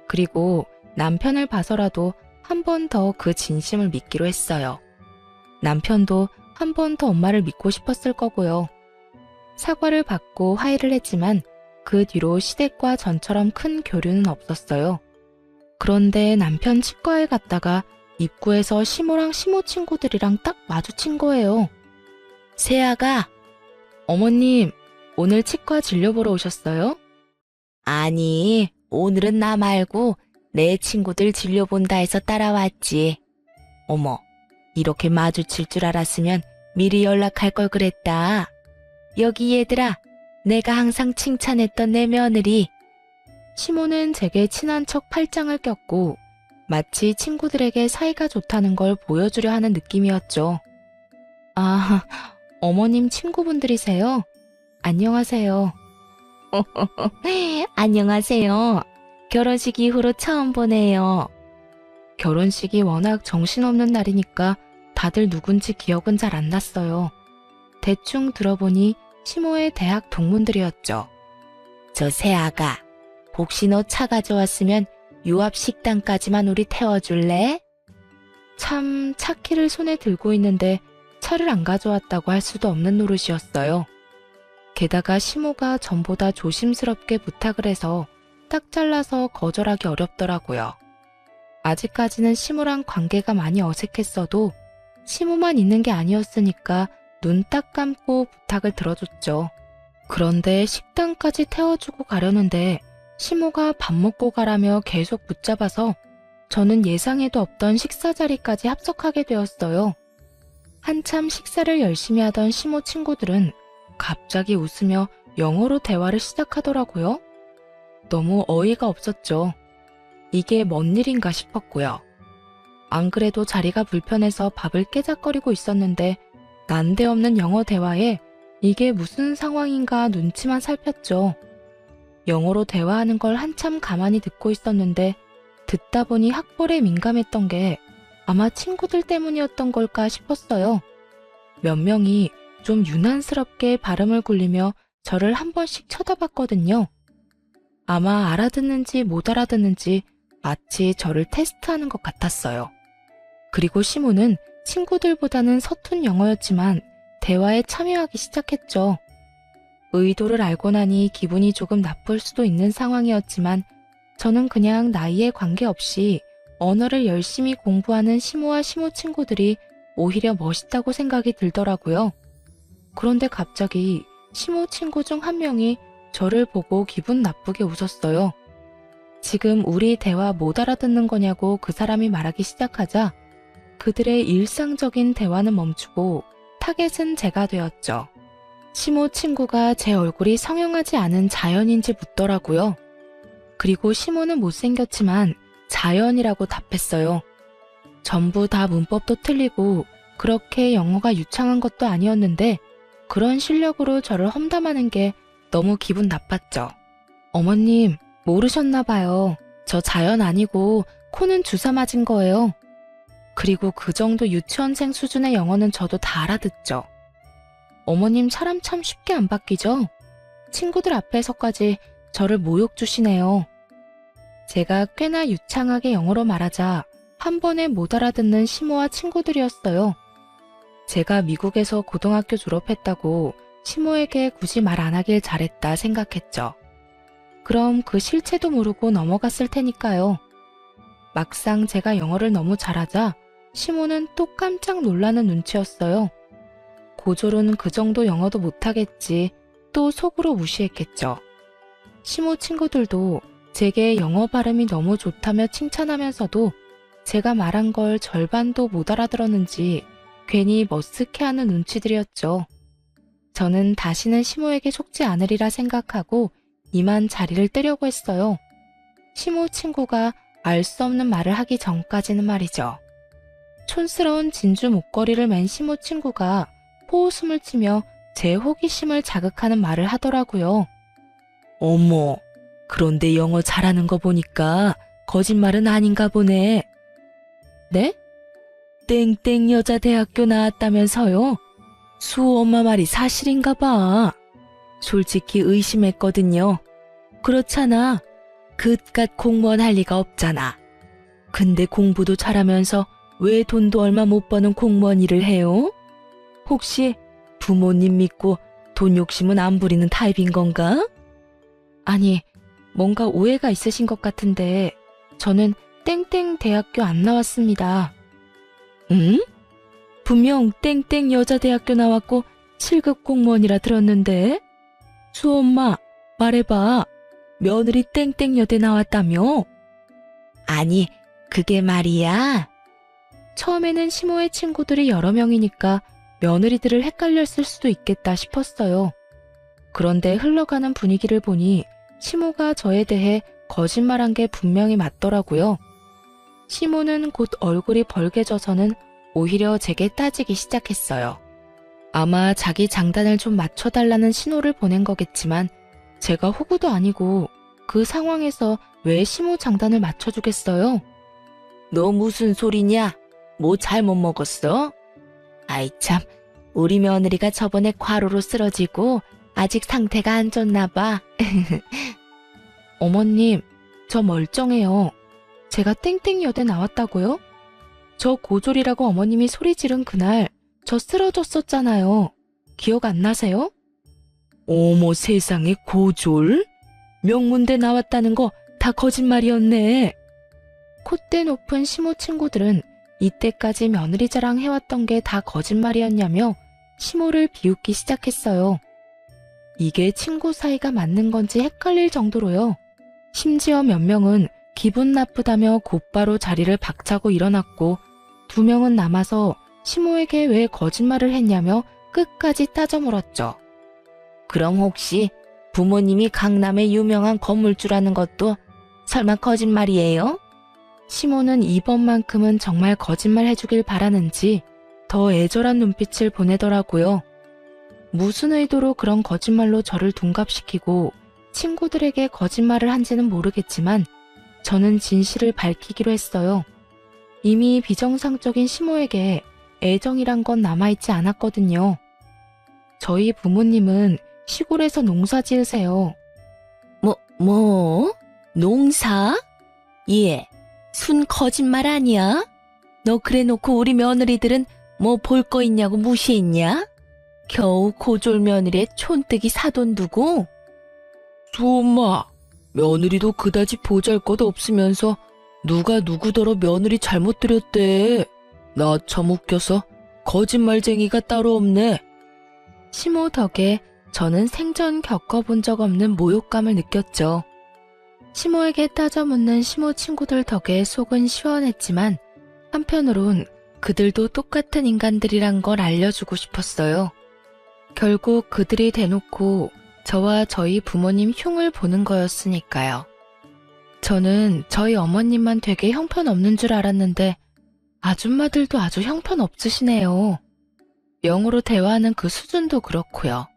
Speaker 1: 그리고 남편을 봐서라도 한 번 더 그 진심을 믿기로 했어요. 남편도 한 번 더 엄마를 믿고 싶었을 거고요. 사과를 받고 화해를 했지만 그 뒤로 시댁과 전처럼 큰 교류는 없었어요. 그런데 남편 치과에 갔다가 입구에서 시모랑 시모 친구들이랑 딱 마주친 거예요. 세아가, 어머님, 오늘 치과 진료 보러 오셨어요? 아니, 오늘은 나 말고 내 친구들 진료 본다 해서 따라왔지. 어머, 이렇게 마주칠 줄 알았으면 미리 연락할 걸 그랬다. 여기 얘들아, 내가 항상 칭찬했던 내 며느리. 시모는 제게 친한 척 팔짱을 꼈고 마치 친구들에게 사이가 좋다는 걸 보여주려 하는 느낌이었죠. 아, 어머님 친구분들이세요? 안녕하세요. 안녕하세요. 결혼식 이후로 처음 보네요. 결혼식이 워낙 정신없는 날이니까 다들 누군지 기억은 잘 안 났어요. 대충 들어보니 시모의 대학 동문들이었죠. 저 세아가, 혹시 너 차 가져왔으면 유압 식당까지만 우리 태워줄래? 참 차키를 손에 들고 있는데 차를 안 가져왔다고 할 수도 없는 노릇이었어요. 게다가 시모가 전보다 조심스럽게 부탁을 해서 딱 잘라서 거절하기 어렵더라고요. 아직까지는 시모랑 관계가 많이 어색했어도 시모만 있는 게 아니었으니까 눈 딱 감고 부탁을 들어줬죠. 그런데 식당까지 태워주고 가려는데 시모가 밥 먹고 가라며 계속 붙잡아서 저는 예상에도 없던 식사 자리까지 합석하게 되었어요. 한참 식사를 열심히 하던 시모 친구들은 갑자기 웃으며 영어로 대화를 시작하더라고요. 너무 어이가 없었죠. 이게 뭔 일인가 싶었고요. 안 그래도 자리가 불편해서 밥을 깨작거리고 있었는데 난데없는 영어 대화에 이게 무슨 상황인가 눈치만 살폈죠. 영어로 대화하는 걸 한참 가만히 듣고 있었는데 듣다 보니 학벌에 민감했던 게 아마 친구들 때문이었던 걸까 싶었어요. 몇 명이 좀 유난스럽게 발음을 굴리며 저를 한 번씩 쳐다봤거든요. 아마 알아듣는지 못 알아듣는지 마치 저를 테스트하는 것 같았어요. 그리고 시모는 친구들보다는 서툰 영어였지만 대화에 참여하기 시작했죠. 의도를 알고 나니 기분이 조금 나쁠 수도 있는 상황이었지만 저는 그냥 나이에 관계없이 언어를 열심히 공부하는 시모와 시모 친구들이 오히려 멋있다고 생각이 들더라고요. 그런데 갑자기 시모 친구 중 한 명이 저를 보고 기분 나쁘게 웃었어요. 지금 우리 대화 못 알아듣는 거냐고 그 사람이 말하기 시작하자 그들의 일상적인 대화는 멈추고 타겟은 제가 되었죠. 시모 친구가 제 얼굴이 성형하지 않은 자연인지 묻더라고요. 그리고 시모는 못생겼지만 자연이라고 답했어요. 전부 다 문법도 틀리고 그렇게 영어가 유창한 것도 아니었는데 그런 실력으로 저를 험담하는 게 너무 기분 나빴죠. 어머님, 모르셨나 봐요. 저 자연 아니고 코는 주사 맞은 거예요. 그리고 그 정도 유치원생 수준의 영어는 저도 다 알아듣죠. 어머님 사람 참 쉽게 안 바뀌죠? 친구들 앞에서까지 저를 모욕 주시네요. 제가 꽤나 유창하게 영어로 말하자 한 번에 못 알아듣는 시모와 친구들이었어요. 제가 미국에서 고등학교 졸업했다고 시모에게 굳이 말 안 하길 잘했다 생각했죠. 그럼 그 실체도 모르고 넘어갔을 테니까요. 막상 제가 영어를 너무 잘하자 시모는 또 깜짝 놀라는 눈치였어요. 고졸은 그 정도 영어도 못하겠지 또 속으로 무시했겠죠. 시모 친구들도 제게 영어 발음이 너무 좋다며 칭찬하면서도 제가 말한 걸 절반도 못 알아들었는지 괜히 머쓱해하는 눈치들이었죠. 저는 다시는 시모에게 속지 않으리라 생각하고 이만 자리를 뜨려고 했어요. 시모 친구가 알 수 없는 말을 하기 전까지는 말이죠. 촌스러운 진주 목걸이를 맨 시모 친구가 포웃음을 치며 제 호기심을 자극하는 말을 하더라고요. 어머, 그런데 영어 잘하는 거 보니까 거짓말은 아닌가 보네. 네? 땡땡 여자대학교 나왔다면서요? 수호 엄마 말이 사실인가 봐. 솔직히 의심했거든요. 그렇잖아. 그깟 공무원 할 리가 없잖아. 근데 공부도 잘하면서 왜 돈도 얼마 못 버는 공무원 일을 해요? 혹시 부모님 믿고 돈 욕심은 안 부리는 타입인 건가? 아니, 뭔가 오해가 있으신 것 같은데 저는 땡땡 대학교 안 나왔습니다. 응? 분명 땡땡 여자대학교 나왔고 7급 공무원이라 들었는데? 수엄마, 말해봐. 며느리 땡땡 여대 나왔다며? 아니, 그게 말이야. 처음에는 시모의 친구들이 여러 명이니까 며느리들을 헷갈렸을 수도 있겠다 싶었어요. 그런데 흘러가는 분위기를 보니 시모가 저에 대해 거짓말한 게 분명히 맞더라고요. 시모는 곧 얼굴이 벌개져서는 오히려 제게 따지기 시작했어요. 아마 자기 장단을 좀 맞춰달라는 신호를 보낸 거겠지만 제가 호구도 아니고 그 상황에서 왜 시모 장단을 맞춰주겠어요? 너 무슨 소리냐? 뭐 잘못 먹었어? 아이 참, 우리 며느리가 저번에 과로로 쓰러지고 아직 상태가 안 좋나 봐. 어머님, 저 멀쩡해요. 제가 땡땡여대 나왔다고요? 저 고졸이라고 어머님이 소리 지른 그날 저 쓰러졌었잖아요. 기억 안 나세요? 어머 세상에, 고졸? 명문대 나왔다는 거 다 거짓말이었네. 콧대 높은 시모 친구들은 이때까지 며느리 자랑 해왔던 게 다 거짓말이었냐며 시모를 비웃기 시작했어요. 이게 친구 사이가 맞는 건지 헷갈릴 정도로요. 심지어 몇 명은 기분 나쁘다며 곧바로 자리를 박차고 일어났고 2명은 남아서 시모에게 왜 거짓말을 했냐며 끝까지 따져 물었죠. 그럼 혹시 부모님이 강남의 유명한 건물주라는 것도 설마 거짓말이에요? 시모는 이번만큼은 정말 거짓말 해주길 바라는지 더 애절한 눈빛을 보내더라고요. 무슨 의도로 그런 거짓말로 저를 둔갑시키고 친구들에게 거짓말을 한지는 모르겠지만 저는 진실을 밝히기로 했어요. 이미 비정상적인 시모에게 애정이란 건 남아있지 않았거든요. 저희 부모님은 시골에서 농사 지으세요. 뭐? 농사? 예, 순 거짓말 아니야? 너 그래놓고 우리 며느리들은 뭐 볼 거 있냐고 무시했냐? 겨우 고졸 며느리의 촌뜨기 사돈 두고? 수엄마, 며느리도 그다지 보잘것 없으면서 누가 누구더러 며느리 잘못 들였대. 나 참 웃겨서 거짓말쟁이가 따로 없네. 시모 덕에 저는 생전 겪어본 적 없는 모욕감을 느꼈죠. 시모에게 따져 묻는 시모 친구들 덕에 속은 시원했지만 한편으론 그들도 똑같은 인간들이란 걸 알려주고 싶었어요. 결국 그들이 대놓고 저와 저희 부모님 흉을 보는 거였으니까요. 저는 저희 어머님만 되게 형편없는 줄 알았는데 아줌마들도 아주 형편없으시네요. 영어로 대화하는 그 수준도 그렇고요.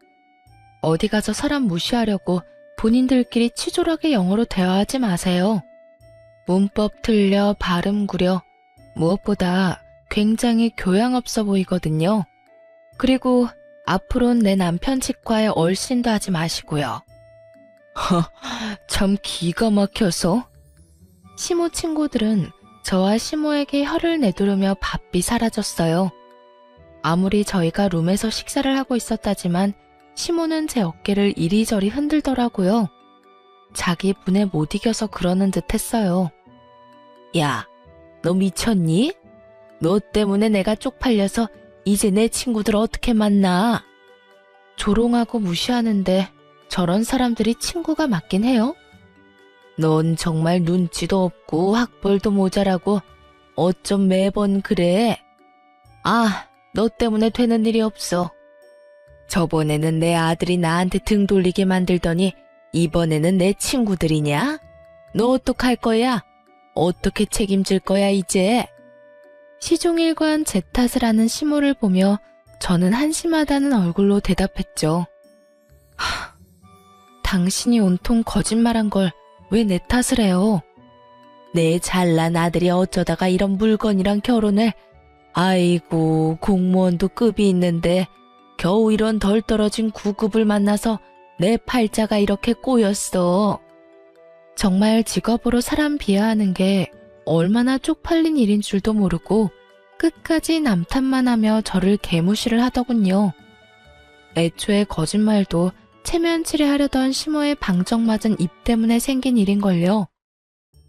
Speaker 1: 어디 가서 사람 무시하려고 본인들끼리 치졸하게 영어로 대화하지 마세요. 문법 틀려, 발음 구려, 무엇보다 굉장히 교양 없어 보이거든요. 그리고 앞으로는 내 남편 치과에 얼씬도 하지 마시고요. 참 기가 막혀서. 시모 친구들은 저와 시모에게 혀를 내두르며 바삐 사라졌어요. 아무리 저희가 룸에서 식사를 하고 있었다지만 시모는 제 어깨를 이리저리 흔들더라고요. 자기 분에 못 이겨서 그러는 듯 했어요. 야, 너 미쳤니? 너 때문에 내가 쪽팔려서 이제 내 친구들 어떻게 만나? 조롱하고 무시하는데 저런 사람들이 친구가 맞긴 해요? 넌 정말 눈치도 없고 학벌도 모자라고 어쩜 매번 그래? 아, 너 때문에 되는 일이 없어. 저번에는 내 아들이 나한테 등 돌리게 만들더니 이번에는 내 친구들이냐? 너 어떡할 거야? 어떻게 책임질 거야 이제? 시종일관 제 탓을 하는 시모를 보며 저는 한심하다는 얼굴로 대답했죠. 당신이 온통 거짓말한 걸 왜 내 탓을 해요? 내 잘난 아들이 어쩌다가 이런 물건이랑 결혼을. 아이고, 공무원도 급이 있는데 겨우 이런 덜 떨어진 9급을 만나서 내 팔자가 이렇게 꼬였어. 정말 직업으로 사람 비하하는 게 얼마나 쪽팔린 일인 줄도 모르고 끝까지 남탓만 하며 저를 개무시를 하더군요. 애초에 거짓말도 체면치레하려던 시모의 방정맞은 입 때문에 생긴 일인걸요.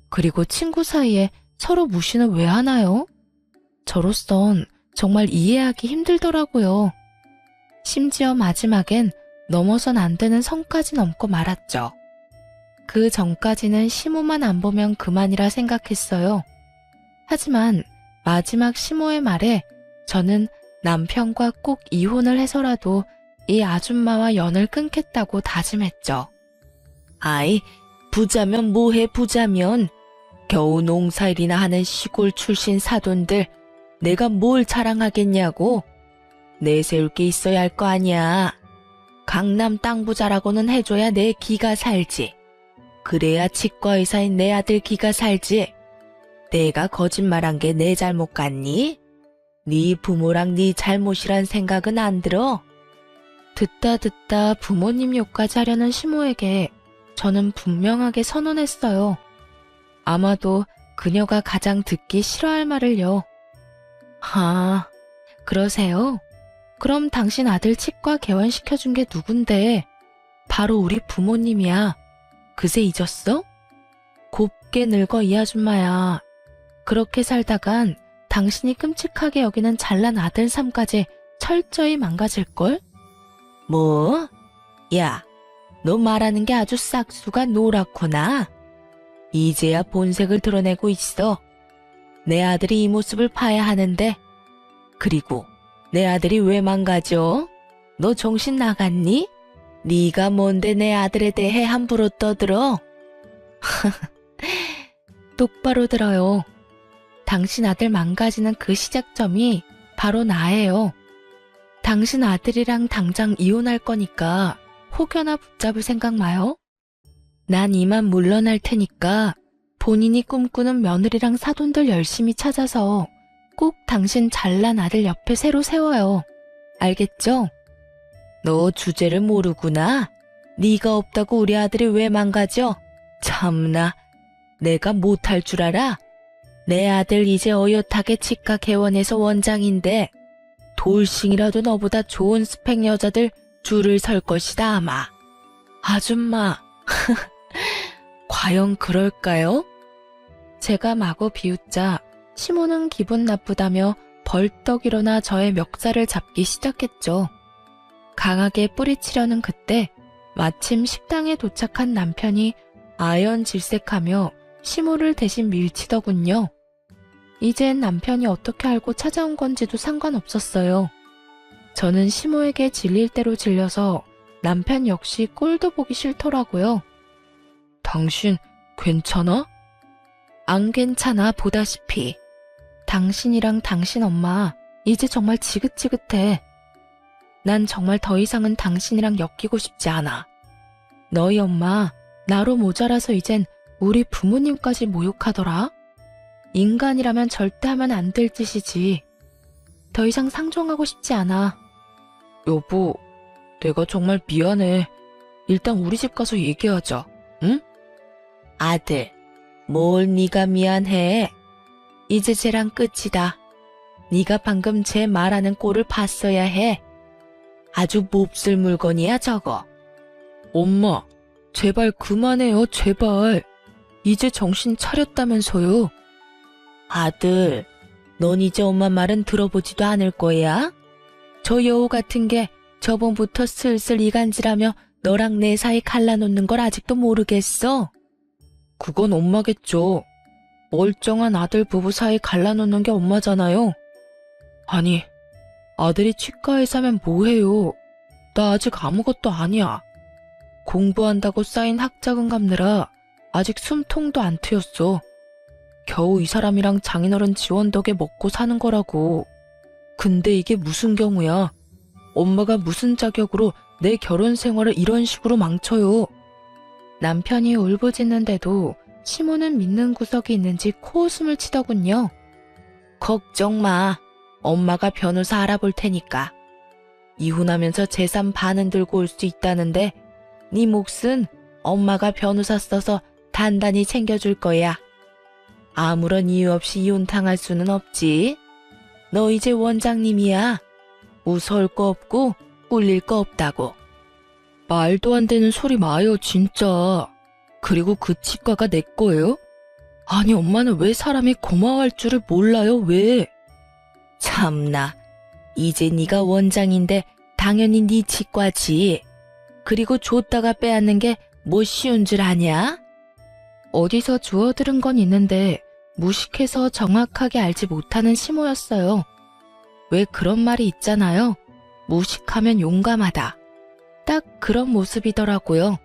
Speaker 1: 그리고 친구 사이에 서로 무시는 왜 하나요? 저로선 정말 이해하기 힘들더라고요. 심지어 마지막엔 넘어선 안 되는 선까지 넘고 말았죠. 그 전까지는 시모만 안 보면 그만이라 생각했어요. 하지만 마지막 시모의 말에 저는 남편과 꼭 이혼을 해서라도 이 아줌마와 연을 끊겠다고 다짐했죠. 아이, 부자면 뭐해 부자면. 겨우 농사일이나 하는 시골 출신 사돈들 내가 뭘 자랑하겠냐고. 내세울 게 있어야 할 거 아니야. 강남 땅 부자라고는 해줘야 내 기가 살지. 그래야 치과의사인 내 아들 기가 살지. 내가 거짓말한 게 내 잘못 같니? 네 부모랑 네 잘못이란 생각은 안 들어? 듣다 부모님 욕까지 하려는 시모에게 저는 분명하게 선언했어요. 아마도 그녀가 가장 듣기 싫어할 말을요. 아, 그러세요? 그럼 당신 아들 치과 개원시켜준 게 누군데? 바로 우리 부모님이야. 그새 잊었어? 곱게 늙어 이 아줌마야. 그렇게 살다간 당신이 끔찍하게 여기는 잘난 아들 삶까지 철저히 망가질걸? 뭐? 야, 너 말하는 게 아주 싹수가 노랗구나. 이제야 본색을 드러내고 있어. 내 아들이 이 모습을 봐야 하는데. 그리고 내 아들이 왜 망가져? 너 정신 나갔니? 네가 뭔데 내 아들에 대해 함부로 떠들어? 똑바로 들어요. 당신 아들 망가지는 그 시작점이 바로 나예요. 당신 아들이랑 당장 이혼할 거니까 혹여나 붙잡을 생각 마요. 난 이만 물러날 테니까 본인이 꿈꾸는 며느리랑 사돈들 열심히 찾아서 꼭 당신 잘난 아들 옆에 새로 세워요. 알겠죠? 너 주제를 모르구나. 네가 없다고 우리 아들이 왜 망가져? 참나, 내가 못할 줄 알아? 내 아들 이제 어엿하게 치과 개원해서 원장인데 돌싱이라도 너보다 좋은 스펙 여자들 줄을 설 것이다 아마. 아줌마, 과연 그럴까요? 제가 마구 비웃자 시모는 기분 나쁘다며 벌떡 일어나 저의 멱살을 잡기 시작했죠. 강하게 뿌리치려는 그때 마침 식당에 도착한 남편이 아연질색하며 시모를 대신 밀치더군요. 이젠 남편이 어떻게 알고 찾아온 건지도 상관없었어요. 저는 시모에게 질릴 대로 질려서 남편 역시 꼴도 보기 싫더라고요. 당신 괜찮아? 안 괜찮아 보다시피. 당신이랑 당신 엄마 이제 정말 지긋지긋해. 난 정말 더 이상은 당신이랑 엮이고 싶지 않아. 너희 엄마 나로 모자라서 이젠 우리 부모님까지 모욕하더라. 인간이라면 절대 하면 안 될 짓이지. 더 이상 상종하고 싶지 않아. 여보, 내가 정말 미안해. 일단 우리 집 가서 얘기하자. 응? 아들, 뭘 네가 미안해. 이제 쟤랑 끝이다. 네가 방금 쟤 말하는 꼴을 봤어야 해. 아주 몹쓸 물건이야 저거. 엄마, 제발 그만해요 제발. 이제 정신 차렸다면서요. 아들, 넌 이제 엄마 말은 들어보지도 않을 거야? 저 여우 같은 게 저번부터 슬슬 이간질하며 너랑 내 사이 갈라놓는 걸 아직도 모르겠어? 그건 엄마겠죠. 멀쩡한 아들 부부 사이 갈라놓는 게 엄마잖아요. 아니, 아들이 치과의사면 뭐해요. 나 아직 아무것도 아니야. 공부한다고 쌓인 학자금 갚느라 아직 숨통도 안 트였어. 겨우 이 사람이랑 장인어른 지원 덕에 먹고 사는 거라고. 근데 이게 무슨 경우야. 엄마가 무슨 자격으로 내 결혼 생활을 이런 식으로 망쳐요. 남편이 울부짖는데도 시모는 믿는 구석이 있는지 코웃음을 치더군요. 걱정 마. 엄마가 변호사 알아볼 테니까. 이혼하면서 재산 반은 들고 올 수 있다는데 네 몫은 엄마가 변호사 써서 단단히 챙겨줄 거야. 아무런 이유 없이 이혼당할 수는 없지. 너 이제 원장님이야. 무서울 거 없고 꿀릴 거 없다고. 말도 안 되는 소리 마요, 진짜. 그리고 그 치과가 내 거예요? 아니, 엄마는 왜 사람이 고마워할 줄을 몰라요, 왜? 참나, 이제 네가 원장인데 당연히 네 치과지. 그리고 줬다가 빼앗는 게 뭐 쉬운 줄 아냐? 어디서 주워 들은 건 있는데 무식해서 정확하게 알지 못하는 시모였어요. 왜 그런 말이 있잖아요. 무식하면 용감하다. 딱 그런 모습이더라고요.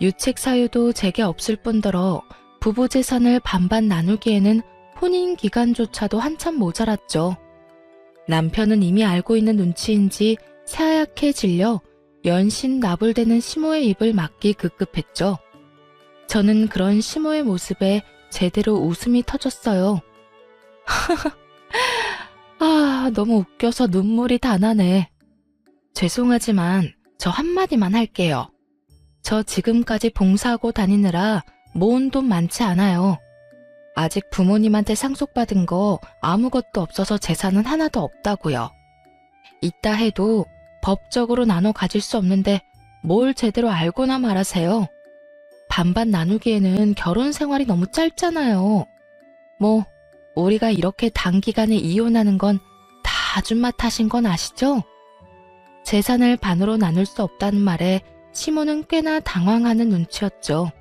Speaker 1: 유책 사유도 제게 없을 뿐더러 부부 재산을 반반 나누기에는 혼인 기간조차도 한참 모자랐죠. 남편은 이미 알고 있는 눈치인지 새하얗게 질려 연신 나불대는 시모의 입을 막기 급급했죠. 저는 그런 시모의 모습에 제대로 웃음이 터졌어요. 아, 너무 웃겨서 눈물이 다 나네. 죄송하지만 저 한마디만 할게요. 저 지금까지 봉사하고 다니느라 모은 돈 많지 않아요. 아직 부모님한테 상속받은 거 아무것도 없어서 재산은 하나도 없다고요. 있다 해도 법적으로 나눠 가질 수 없는데 뭘 제대로 알고나 말하세요. 반반 나누기에는 결혼 생활이 너무 짧잖아요. 뭐 우리가 이렇게 단기간에 이혼하는 건 다 아줌마 탓인 건 아시죠? 재산을 반으로 나눌 수 없다는 말에 시모는 꽤나 당황하는 눈치였죠.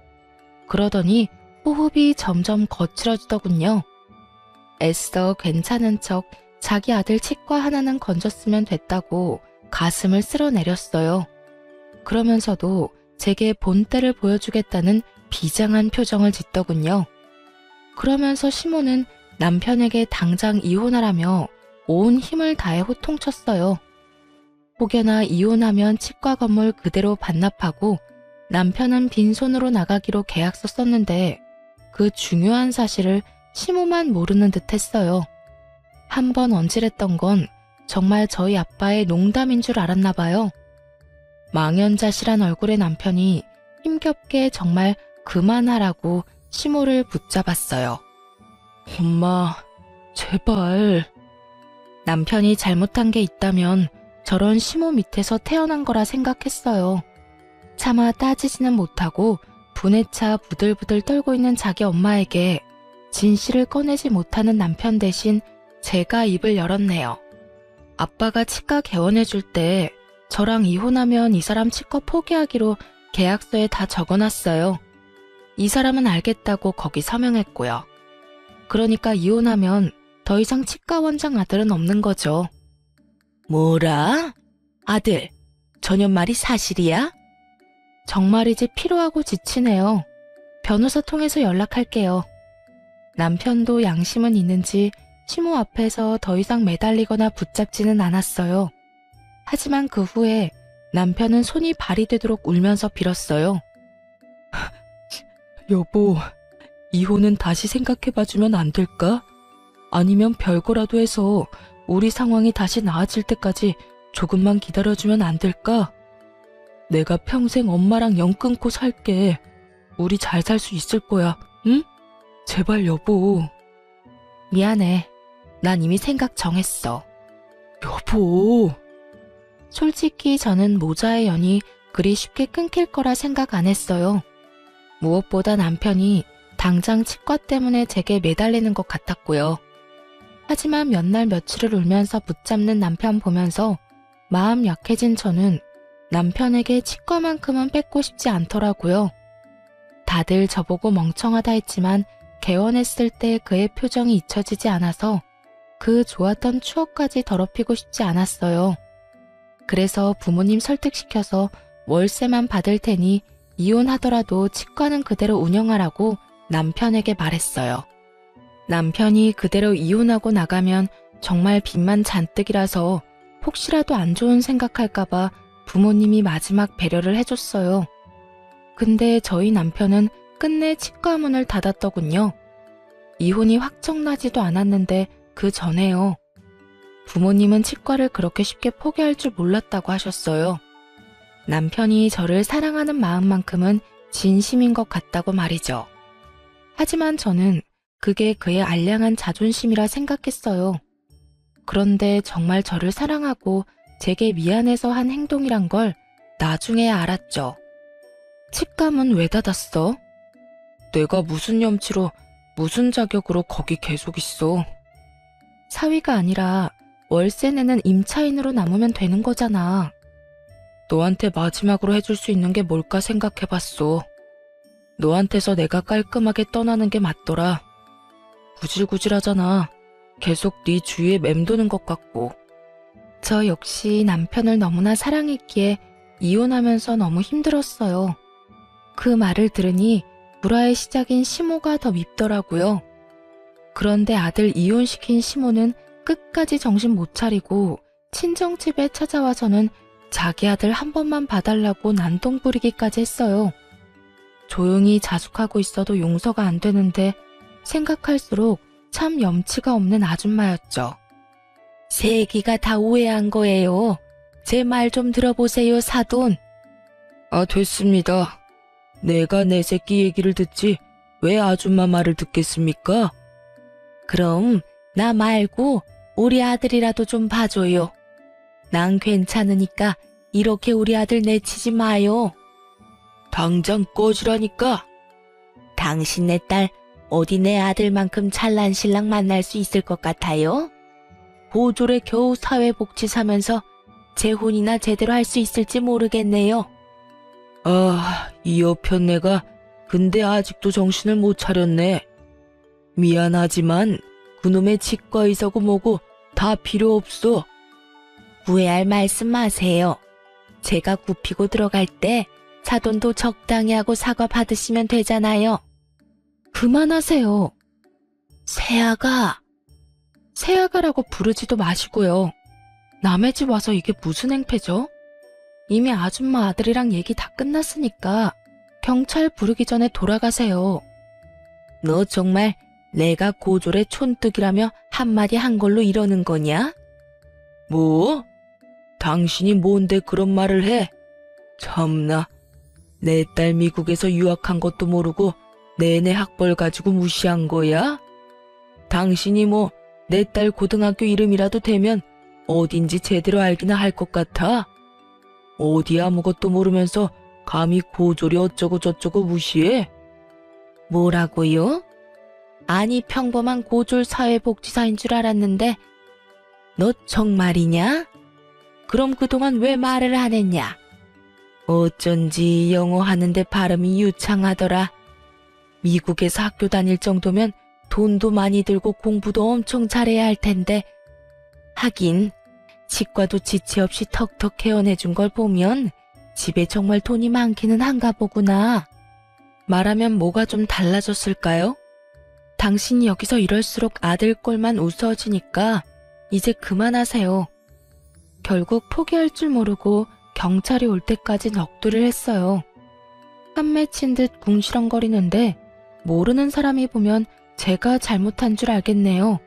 Speaker 1: 그러더니 호흡이 점점 거칠어지더군요. 애써 괜찮은 척 자기 아들 치과 하나는 건졌으면 됐다고 가슴을 쓸어내렸어요. 그러면서도 제게 본때를 보여주겠다는 비장한 표정을 짓더군요. 그러면서 시모는 남편에게 당장 이혼하라며 온 힘을 다해 호통쳤어요. 혹여나 이혼하면 치과 건물 그대로 반납하고 남편은 빈손으로 나가기로 계약서 썼는데 그 중요한 사실을 시모만 모르는 듯 했어요. 한 번 언질했던 건 정말 저희 아빠의 농담인 줄 알았나 봐요. 망연자실한 얼굴의 남편이 힘겹게 정말 그만하라고 시모를 붙잡았어요. 엄마, 제발. 남편이 잘못한 게 있다면 저런 시모 밑에서 태어난 거라 생각했어요. 차마 따지지는 못하고 분에 차 부들부들 떨고 있는 자기 엄마에게 진실을 꺼내지 못하는 남편 대신 제가 입을 열었네요. 아빠가 치과 개원해줄 때 저랑 이혼하면 이 사람 치과 포기하기로 계약서에 다 적어놨어요. 이 사람은 알겠다고 거기 서명했고요. 그러니까 이혼하면 더 이상 치과 원장 아들은 없는 거죠. 뭐라? 아들, 저년 말이 사실이야? 정말이지 피로하고 지치네요. 변호사 통해서 연락할게요. 남편도 양심은 있는지 시모 앞에서 더 이상 매달리거나 붙잡지는 않았어요. 하지만 그 후에 남편은 손이 발이 되도록 울면서 빌었어요. 여보, 이혼은 다시 생각해봐주면 안 될까? 아니면 별거라도 해서 우리 상황이 다시 나아질 때까지 조금만 기다려주면 안 될까? 내가 평생 엄마랑 연 끊고 살게. 우리 잘 살 수 있을 거야, 응? 제발 여보. 미안해. 난 이미 생각 정했어. 여보. 솔직히 저는 모자의 연이 그리 쉽게 끊길 거라 생각 안 했어요. 무엇보다 남편이 당장 치과 때문에 제게 매달리는 것 같았고요. 하지만 몇 날 며칠을 울면서 붙잡는 남편 보면서 마음 약해진 저는 남편에게 치과만큼은 뺏고 싶지 않더라고요. 다들 저보고 멍청하다 했지만 개원했을 때 그의 표정이 잊혀지지 않아서 그 좋았던 추억까지 더럽히고 싶지 않았어요. 그래서 부모님 설득시켜서 월세만 받을 테니 이혼하더라도 치과는 그대로 운영하라고 남편에게 말했어요. 남편이 그대로 이혼하고 나가면 정말 빚만 잔뜩이라서 혹시라도 안 좋은 생각할까봐 부모님이 마지막 배려를 해줬어요. 근데 저희 남편은 끝내 치과 문을 닫았더군요. 이혼이 확정나지도 않았는데 그 전에요. 부모님은 치과를 그렇게 쉽게 포기할 줄 몰랐다고 하셨어요. 남편이 저를 사랑하는 마음만큼은 진심인 것 같다고 말이죠. 하지만 저는 그게 그의 알량한 자존심이라 생각했어요. 그런데 정말 저를 사랑하고 제게 미안해서 한 행동이란 걸 나중에 알았죠. 치감은 왜 닫았어? 내가 무슨 염치로 무슨 자격으로 거기 계속 있어? 사위가 아니라 월세 내는 임차인으로 남으면 되는 거잖아. 너한테 마지막으로 해줄 수 있는 게 뭘까 생각해봤어. 너한테서 내가 깔끔하게 떠나는 게 맞더라. 구질구질하잖아. 계속 네 주위에 맴도는 것 같고. 저 역시 남편을 너무나 사랑했기에 이혼하면서 너무 힘들었어요. 그 말을 들으니 불화의 시작인 시모가 더 밉더라고요. 그런데 아들 이혼시킨 시모는 끝까지 정신 못 차리고 친정집에 찾아와서는 자기 아들 한 번만 봐달라고 난동 부리기까지 했어요. 조용히 자숙하고 있어도 용서가 안 되는데 생각할수록 참 염치가 없는 아줌마였죠. 세기가 다 오해한 거예요. 제 말 좀 들어보세요, 사돈. 아, 됐습니다. 내가 내 새끼 얘기를 듣지 왜 아줌마 말을 듣겠습니까? 그럼 나 말고 우리 아들이라도 좀 봐줘요. 난 괜찮으니까 이렇게 우리 아들 내치지 마요. 당장 꺼지라니까. 당신네 딸 어디 내 아들만큼 찬란 신랑 만날 수 있을 것 같아요? 보졸에 겨우 사회복지사면서 재혼이나 제대로 할 수 있을지 모르겠네요. 아, 이 여편네가 근데 아직도 정신을 못 차렸네. 미안하지만 그놈의 치과의사고 뭐고 다 필요 없어. 후회할 말씀 마세요. 제가 굽히고 들어갈 때 사돈도 적당히 하고 사과 받으시면 되잖아요. 그만하세요. 새아가. 새아가라고 부르지도 마시고요. 남의 집 와서 이게 무슨 행패죠? 이미 아줌마 아들이랑 얘기 다 끝났으니까 경찰 부르기 전에 돌아가세요. 너 정말 내가 고졸의 촌뜨기라며 한마디 한 걸로 이러는 거냐? 뭐? 당신이 뭔데 그런 말을 해? 참나, 내 딸 미국에서 유학한 것도 모르고 내내 학벌 가지고 무시한 거야? 당신이 뭐 내 딸 고등학교 이름이라도 되면 어딘지 제대로 알기나 할 것 같아? 어디 아무것도 모르면서 감히 고졸이 어쩌고 저쩌고 무시해? 뭐라고요? 아니 평범한 고졸 사회복지사인 줄 알았는데 너 정말이냐? 그럼 그동안 왜 말을 안 했냐? 어쩐지 영어 하는데 발음이 유창하더라. 미국에서 학교 다닐 정도면 돈도 많이 들고 공부도 엄청 잘해야 할 텐데 하긴 치과도 지체 없이 턱턱 헤어내준 걸 보면 집에 정말 돈이 많기는 한가 보구나. 말하면 뭐가 좀 달라졌을까요? 당신이 여기서 이럴수록 아들 꼴만 우스워지니까 이제 그만하세요. 결국 포기할 줄 모르고 경찰이 올 때까지 넋두리를 했어요. 한 맺힌 듯 궁시렁거리는데 모르는 사람이 보면 제가 잘못한 줄 알겠네요.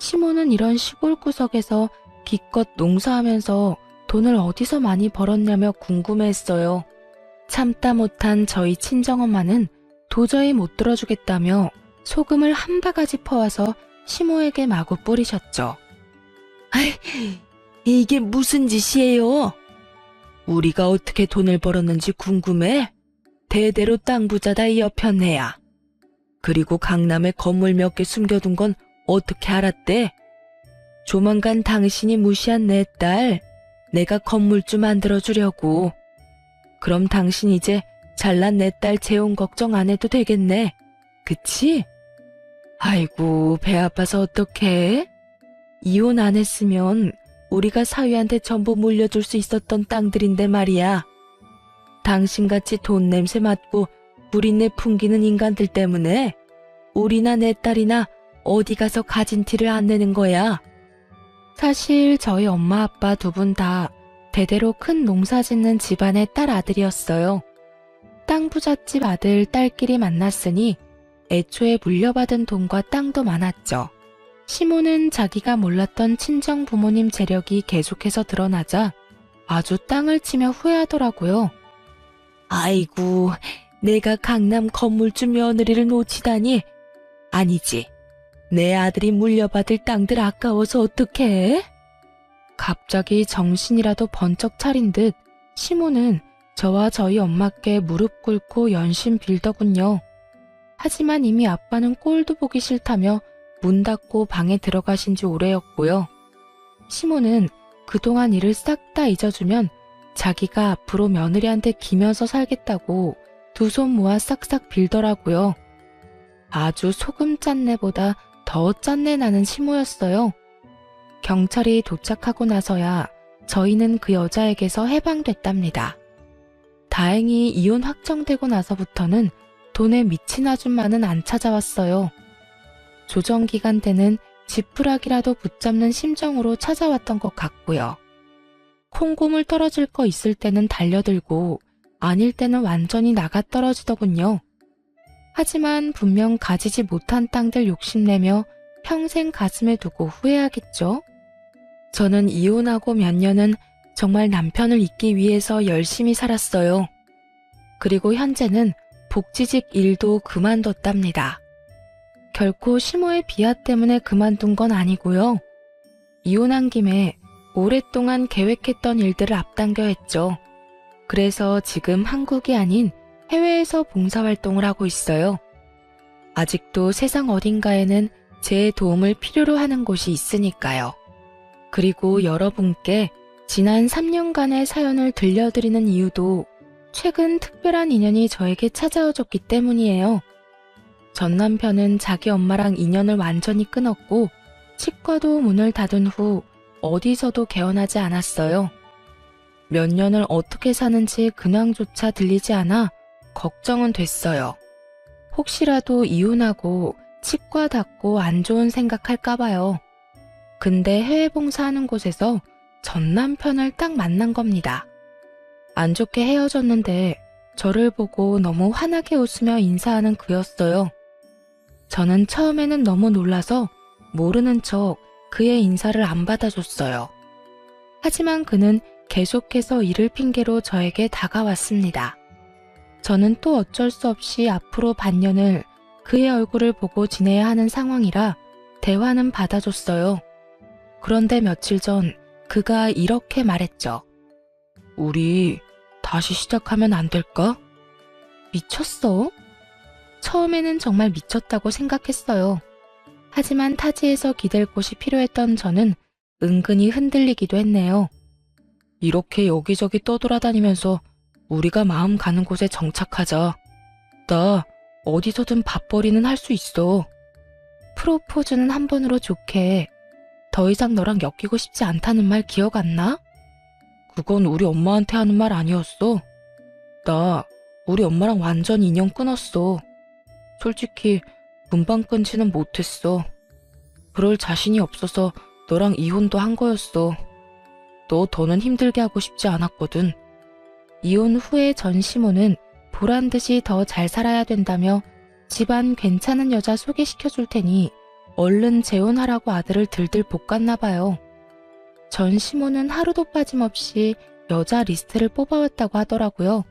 Speaker 1: 시모는 이런 시골 구석에서 기껏 농사하면서 돈을 어디서 많이 벌었냐며 궁금해했어요. 참다 못한 저희 친정엄마는 도저히 못 들어주겠다며 소금을 한 바가지 퍼와서 시모에게 마구 뿌리셨죠. 아이, 이게 무슨 짓이에요? 우리가 어떻게 돈을 벌었는지 궁금해? 대대로 땅 부자다 이 여편네야. 그리고 강남에 건물 몇 개 숨겨둔 건 어떻게 알았대? 조만간 당신이 무시한 내 딸, 내가 건물주 만들어주려고. 그럼 당신 이제 잘난 내 딸 재혼 걱정 안 해도 되겠네. 그치? 아이고, 배 아파서 어떡해? 이혼 안 했으면 우리가 사위한테 전부 물려줄 수 있었던 땅들인데 말이야. 당신같이 돈 냄새 맡고 구린내 풍기는 인간들 때문에 우리나 내 딸이나 어디 가서 가진 티를 안 내는 거야. 사실 저희 엄마 아빠 두 분 다 대대로 큰 농사 짓는 집안의 딸 아들이었어요. 땅 부잣집 아들 딸끼리 만났으니 애초에 물려받은 돈과 땅도 많았죠. 시모는 자기가 몰랐던 친정 부모님 재력이 계속해서 드러나자 아주 땅을 치며 후회하더라고요. 아이고, 내가 강남 건물주 며느리를 놓치다니. 아니지. 내 아들이 물려받을 땅들 아까워서 어떡해? 갑자기 정신이라도 번쩍 차린 듯 시모는 저와 저희 엄마께 무릎 꿇고 연신 빌더군요. 하지만 이미 아빠는 꼴도 보기 싫다며 문 닫고 방에 들어가신 지 오래였고요. 시모는 그동안 일을 싹 다 잊어주면 자기가 앞으로 며느리한테 기면서 살겠다고 두 손 모아 싹싹 빌더라고요. 아주 소금 짠내보다 더 짠내 나는 시모였어요. 경찰이 도착하고 나서야 저희는 그 여자에게서 해방됐답니다. 다행히 이혼 확정되고 나서부터는 돈에 미친 아줌마는 안 찾아왔어요. 조정기간 때는 지푸라기라도 붙잡는 심정으로 찾아왔던 것 같고요. 콩고물 떨어질 거 있을 때는 달려들고 아닐 때는 완전히 나가 떨어지더군요. 하지만 분명 가지지 못한 땅들 욕심내며 평생 가슴에 두고 후회하겠죠. 저는 이혼하고 몇 년은 정말 남편을 잊기 위해서 열심히 살았어요. 그리고 현재는 복지직 일도 그만뒀답니다. 결코 시모의 비하 때문에 그만둔 건 아니고요. 이혼한 김에 오랫동안 계획했던 일들을 앞당겨 했죠. 그래서 지금 한국이 아닌 해외에서 봉사활동을 하고 있어요. 아직도 세상 어딘가에는 제 도움을 필요로 하는 곳이 있으니까요. 그리고 여러분께 지난 3년간의 사연을 들려드리는 이유도 최근 특별한 인연이 저에게 찾아와줬기 때문이에요. 전 남편은 자기 엄마랑 인연을 완전히 끊었고 치과도 문을 닫은 후 어디서도 개원하지 않았어요. 몇 년을 어떻게 사는지 근황조차 들리지 않아 걱정은 됐어요. 혹시라도 이혼하고 치과 닫고 안 좋은 생각할까봐요. 근데 해외 봉사하는 곳에서 전 남편을 딱 만난 겁니다. 안 좋게 헤어졌는데 저를 보고 너무 환하게 웃으며 인사하는 그였어요. 저는 처음에는 너무 놀라서 모르는 척 그의 인사를 안 받아줬어요. 하지만 그는 계속해서 일을 핑계로 저에게 다가왔습니다. 저는 또 어쩔 수 없이 앞으로 반년을 그의 얼굴을 보고 지내야 하는 상황이라 대화는 받아줬어요. 그런데 며칠 전 그가 이렇게 말했죠. 우리 다시 시작하면 안 될까? 미쳤어? 처음에는 정말 미쳤다고 생각했어요. 하지만 타지에서 기댈 곳이 필요했던 저는 은근히 흔들리기도 했네요. 이렇게 여기저기 떠돌아다니면서 우리가 마음 가는 곳에 정착하자. 나 어디서든 밥벌이는 할 수 있어. 프로포즈는 한 번으로 좋게. 더 이상 너랑 엮이고 싶지 않다는 말 기억 안 나? 그건 우리 엄마한테 하는 말 아니었어. 나 우리 엄마랑 완전 인연 끊었어. 솔직히 금방 끊지는 못했어. 그럴 자신이 없어서 너랑 이혼도 한 거였어. 너 더는 힘들게 하고 싶지 않았거든. 이혼 후에 전 시모는 보란 듯이 더 잘 살아야 된다며 집안 괜찮은 여자 소개시켜 줄 테니 얼른 재혼하라고 아들을 들들 볶았나 봐요. 전 시모는 하루도 빠짐없이 여자 리스트를 뽑아왔다고 하더라고요.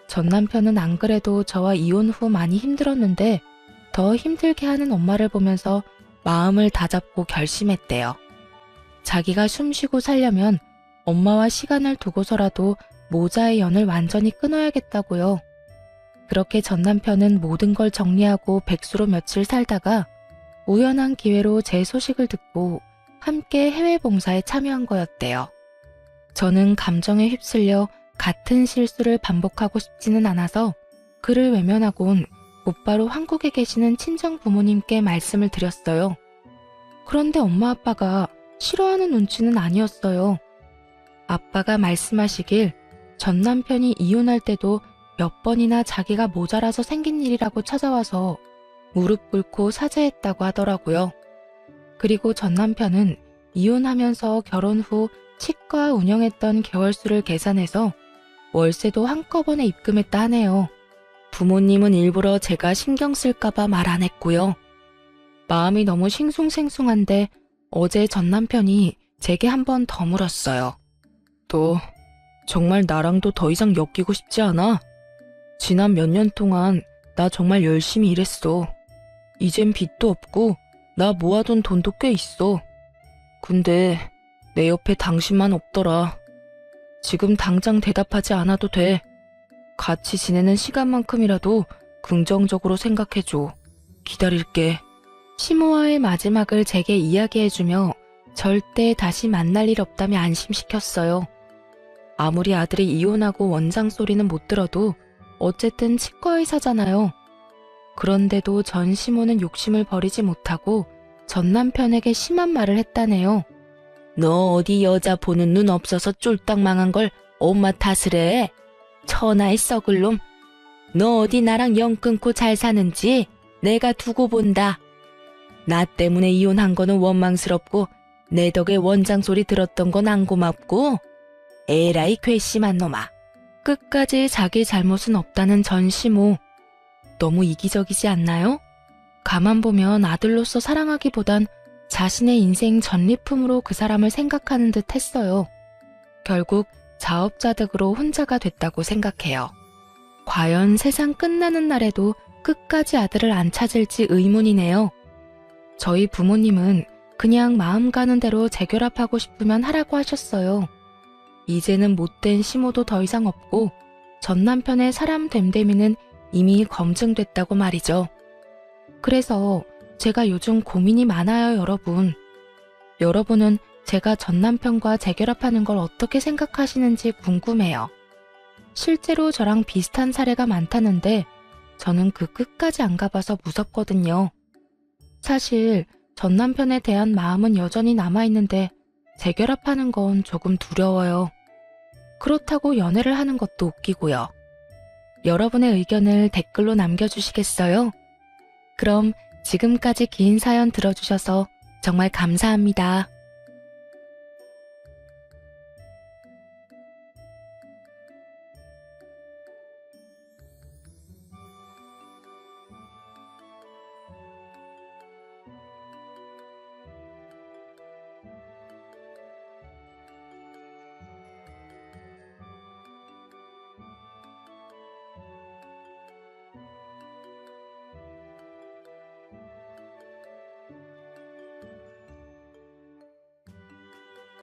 Speaker 1: 전 남편은 안 그래도 저와 이혼 후 많이 힘들었는데 더 힘들게 하는 엄마를 보면서 마음을 다잡고 결심했대요. 자기가 숨쉬고 살려면 엄마와 시간을 두고서라도 모자의 연을 완전히 끊어야겠다고요. 그렇게 전 남편은 모든 걸 정리하고 백수로 며칠 살다가 우연한 기회로 제 소식을 듣고 함께 해외 봉사에 참여한 거였대요. 저는 감정에 휩쓸려 같은 실수를 반복하고 싶지는 않아서 그를 외면하곤 곧바로 한국에 계시는 친정 부모님께 말씀을 드렸어요. 그런데 엄마 아빠가 싫어하는 눈치는 아니었어요. 아빠가 말씀하시길 전 남편이 이혼할 때도 몇 번이나 자기가 모자라서 생긴 일이라고 찾아와서 무릎 꿇고 사죄했다고 하더라고요. 그리고 전 남편은 이혼하면서 결혼 후 치과 운영했던 개월수를 계산해서 월세도 한꺼번에 입금했다 하네요. 부모님은 일부러 제가 신경 쓸까봐 말 안 했고요. 마음이 너무 싱숭생숭한데 어제 전 남편이 제게 한 번 더 물었어요. 너 정말 나랑도 더 이상 엮이고 싶지 않아? 지난 몇 년 동안 나 정말 열심히 일했어. 이젠 빚도 없고 나 모아둔 돈도 꽤 있어. 근데 내 옆에 당신만 없더라. 지금 당장 대답하지 않아도 돼. 같이 지내는 시간만큼이라도 긍정적으로 생각해줘. 기다릴게. 시모와의 마지막을 제게 이야기해주며 절대 다시 만날 일 없다며 안심시켰어요. 아무리 아들이 이혼하고 원장 소리는 못 들어도 어쨌든 치과의사잖아요. 그런데도 전 시모는 욕심을 버리지 못하고 전 남편에게 심한 말을 했다네요. 너 어디 여자 보는 눈 없어서 쫄딱 망한 걸 엄마 탓을 해? 천하의 썩을 놈. 너 어디 나랑 영 끊고 잘 사는지 내가 두고 본다. 나 때문에 이혼한 거는 원망스럽고 내 덕에 원장 소리 들었던 건 안 고맙고 에라이 괘씸한 놈아. 끝까지 자기 잘못은 없다는 전시모. 너무 이기적이지 않나요? 가만 보면 아들로서 사랑하기보단 자신의 인생 전리품으로 그 사람을 생각하는 듯 했어요. 결국 자업자득으로 혼자가 됐다고 생각해요. 과연 세상 끝나는 날에도 끝까지 아들을 안 찾을지 의문이네요. 저희 부모님은 그냥 마음 가는 대로 재결합하고 싶으면 하라고 하셨어요. 이제는 못된 시모도 더 이상 없고 전 남편의 사람 됨됨이는 이미 검증됐다고 말이죠. 그래서 제가 요즘 고민이 많아요, 여러분. 여러분은 제가 전 남편과 재결합하는 걸 어떻게 생각하시는지 궁금해요. 실제로 저랑 비슷한 사례가 많다는데 저는 그 끝까지 안 가봐서 무섭거든요. 사실 전 남편에 대한 마음은 여전히 남아있는데 재결합하는 건 조금 두려워요. 그렇다고 연애를 하는 것도 웃기고요. 여러분의 의견을 댓글로 남겨주시겠어요? 그럼 지금까지 긴 사연 들어주셔서 정말 감사합니다.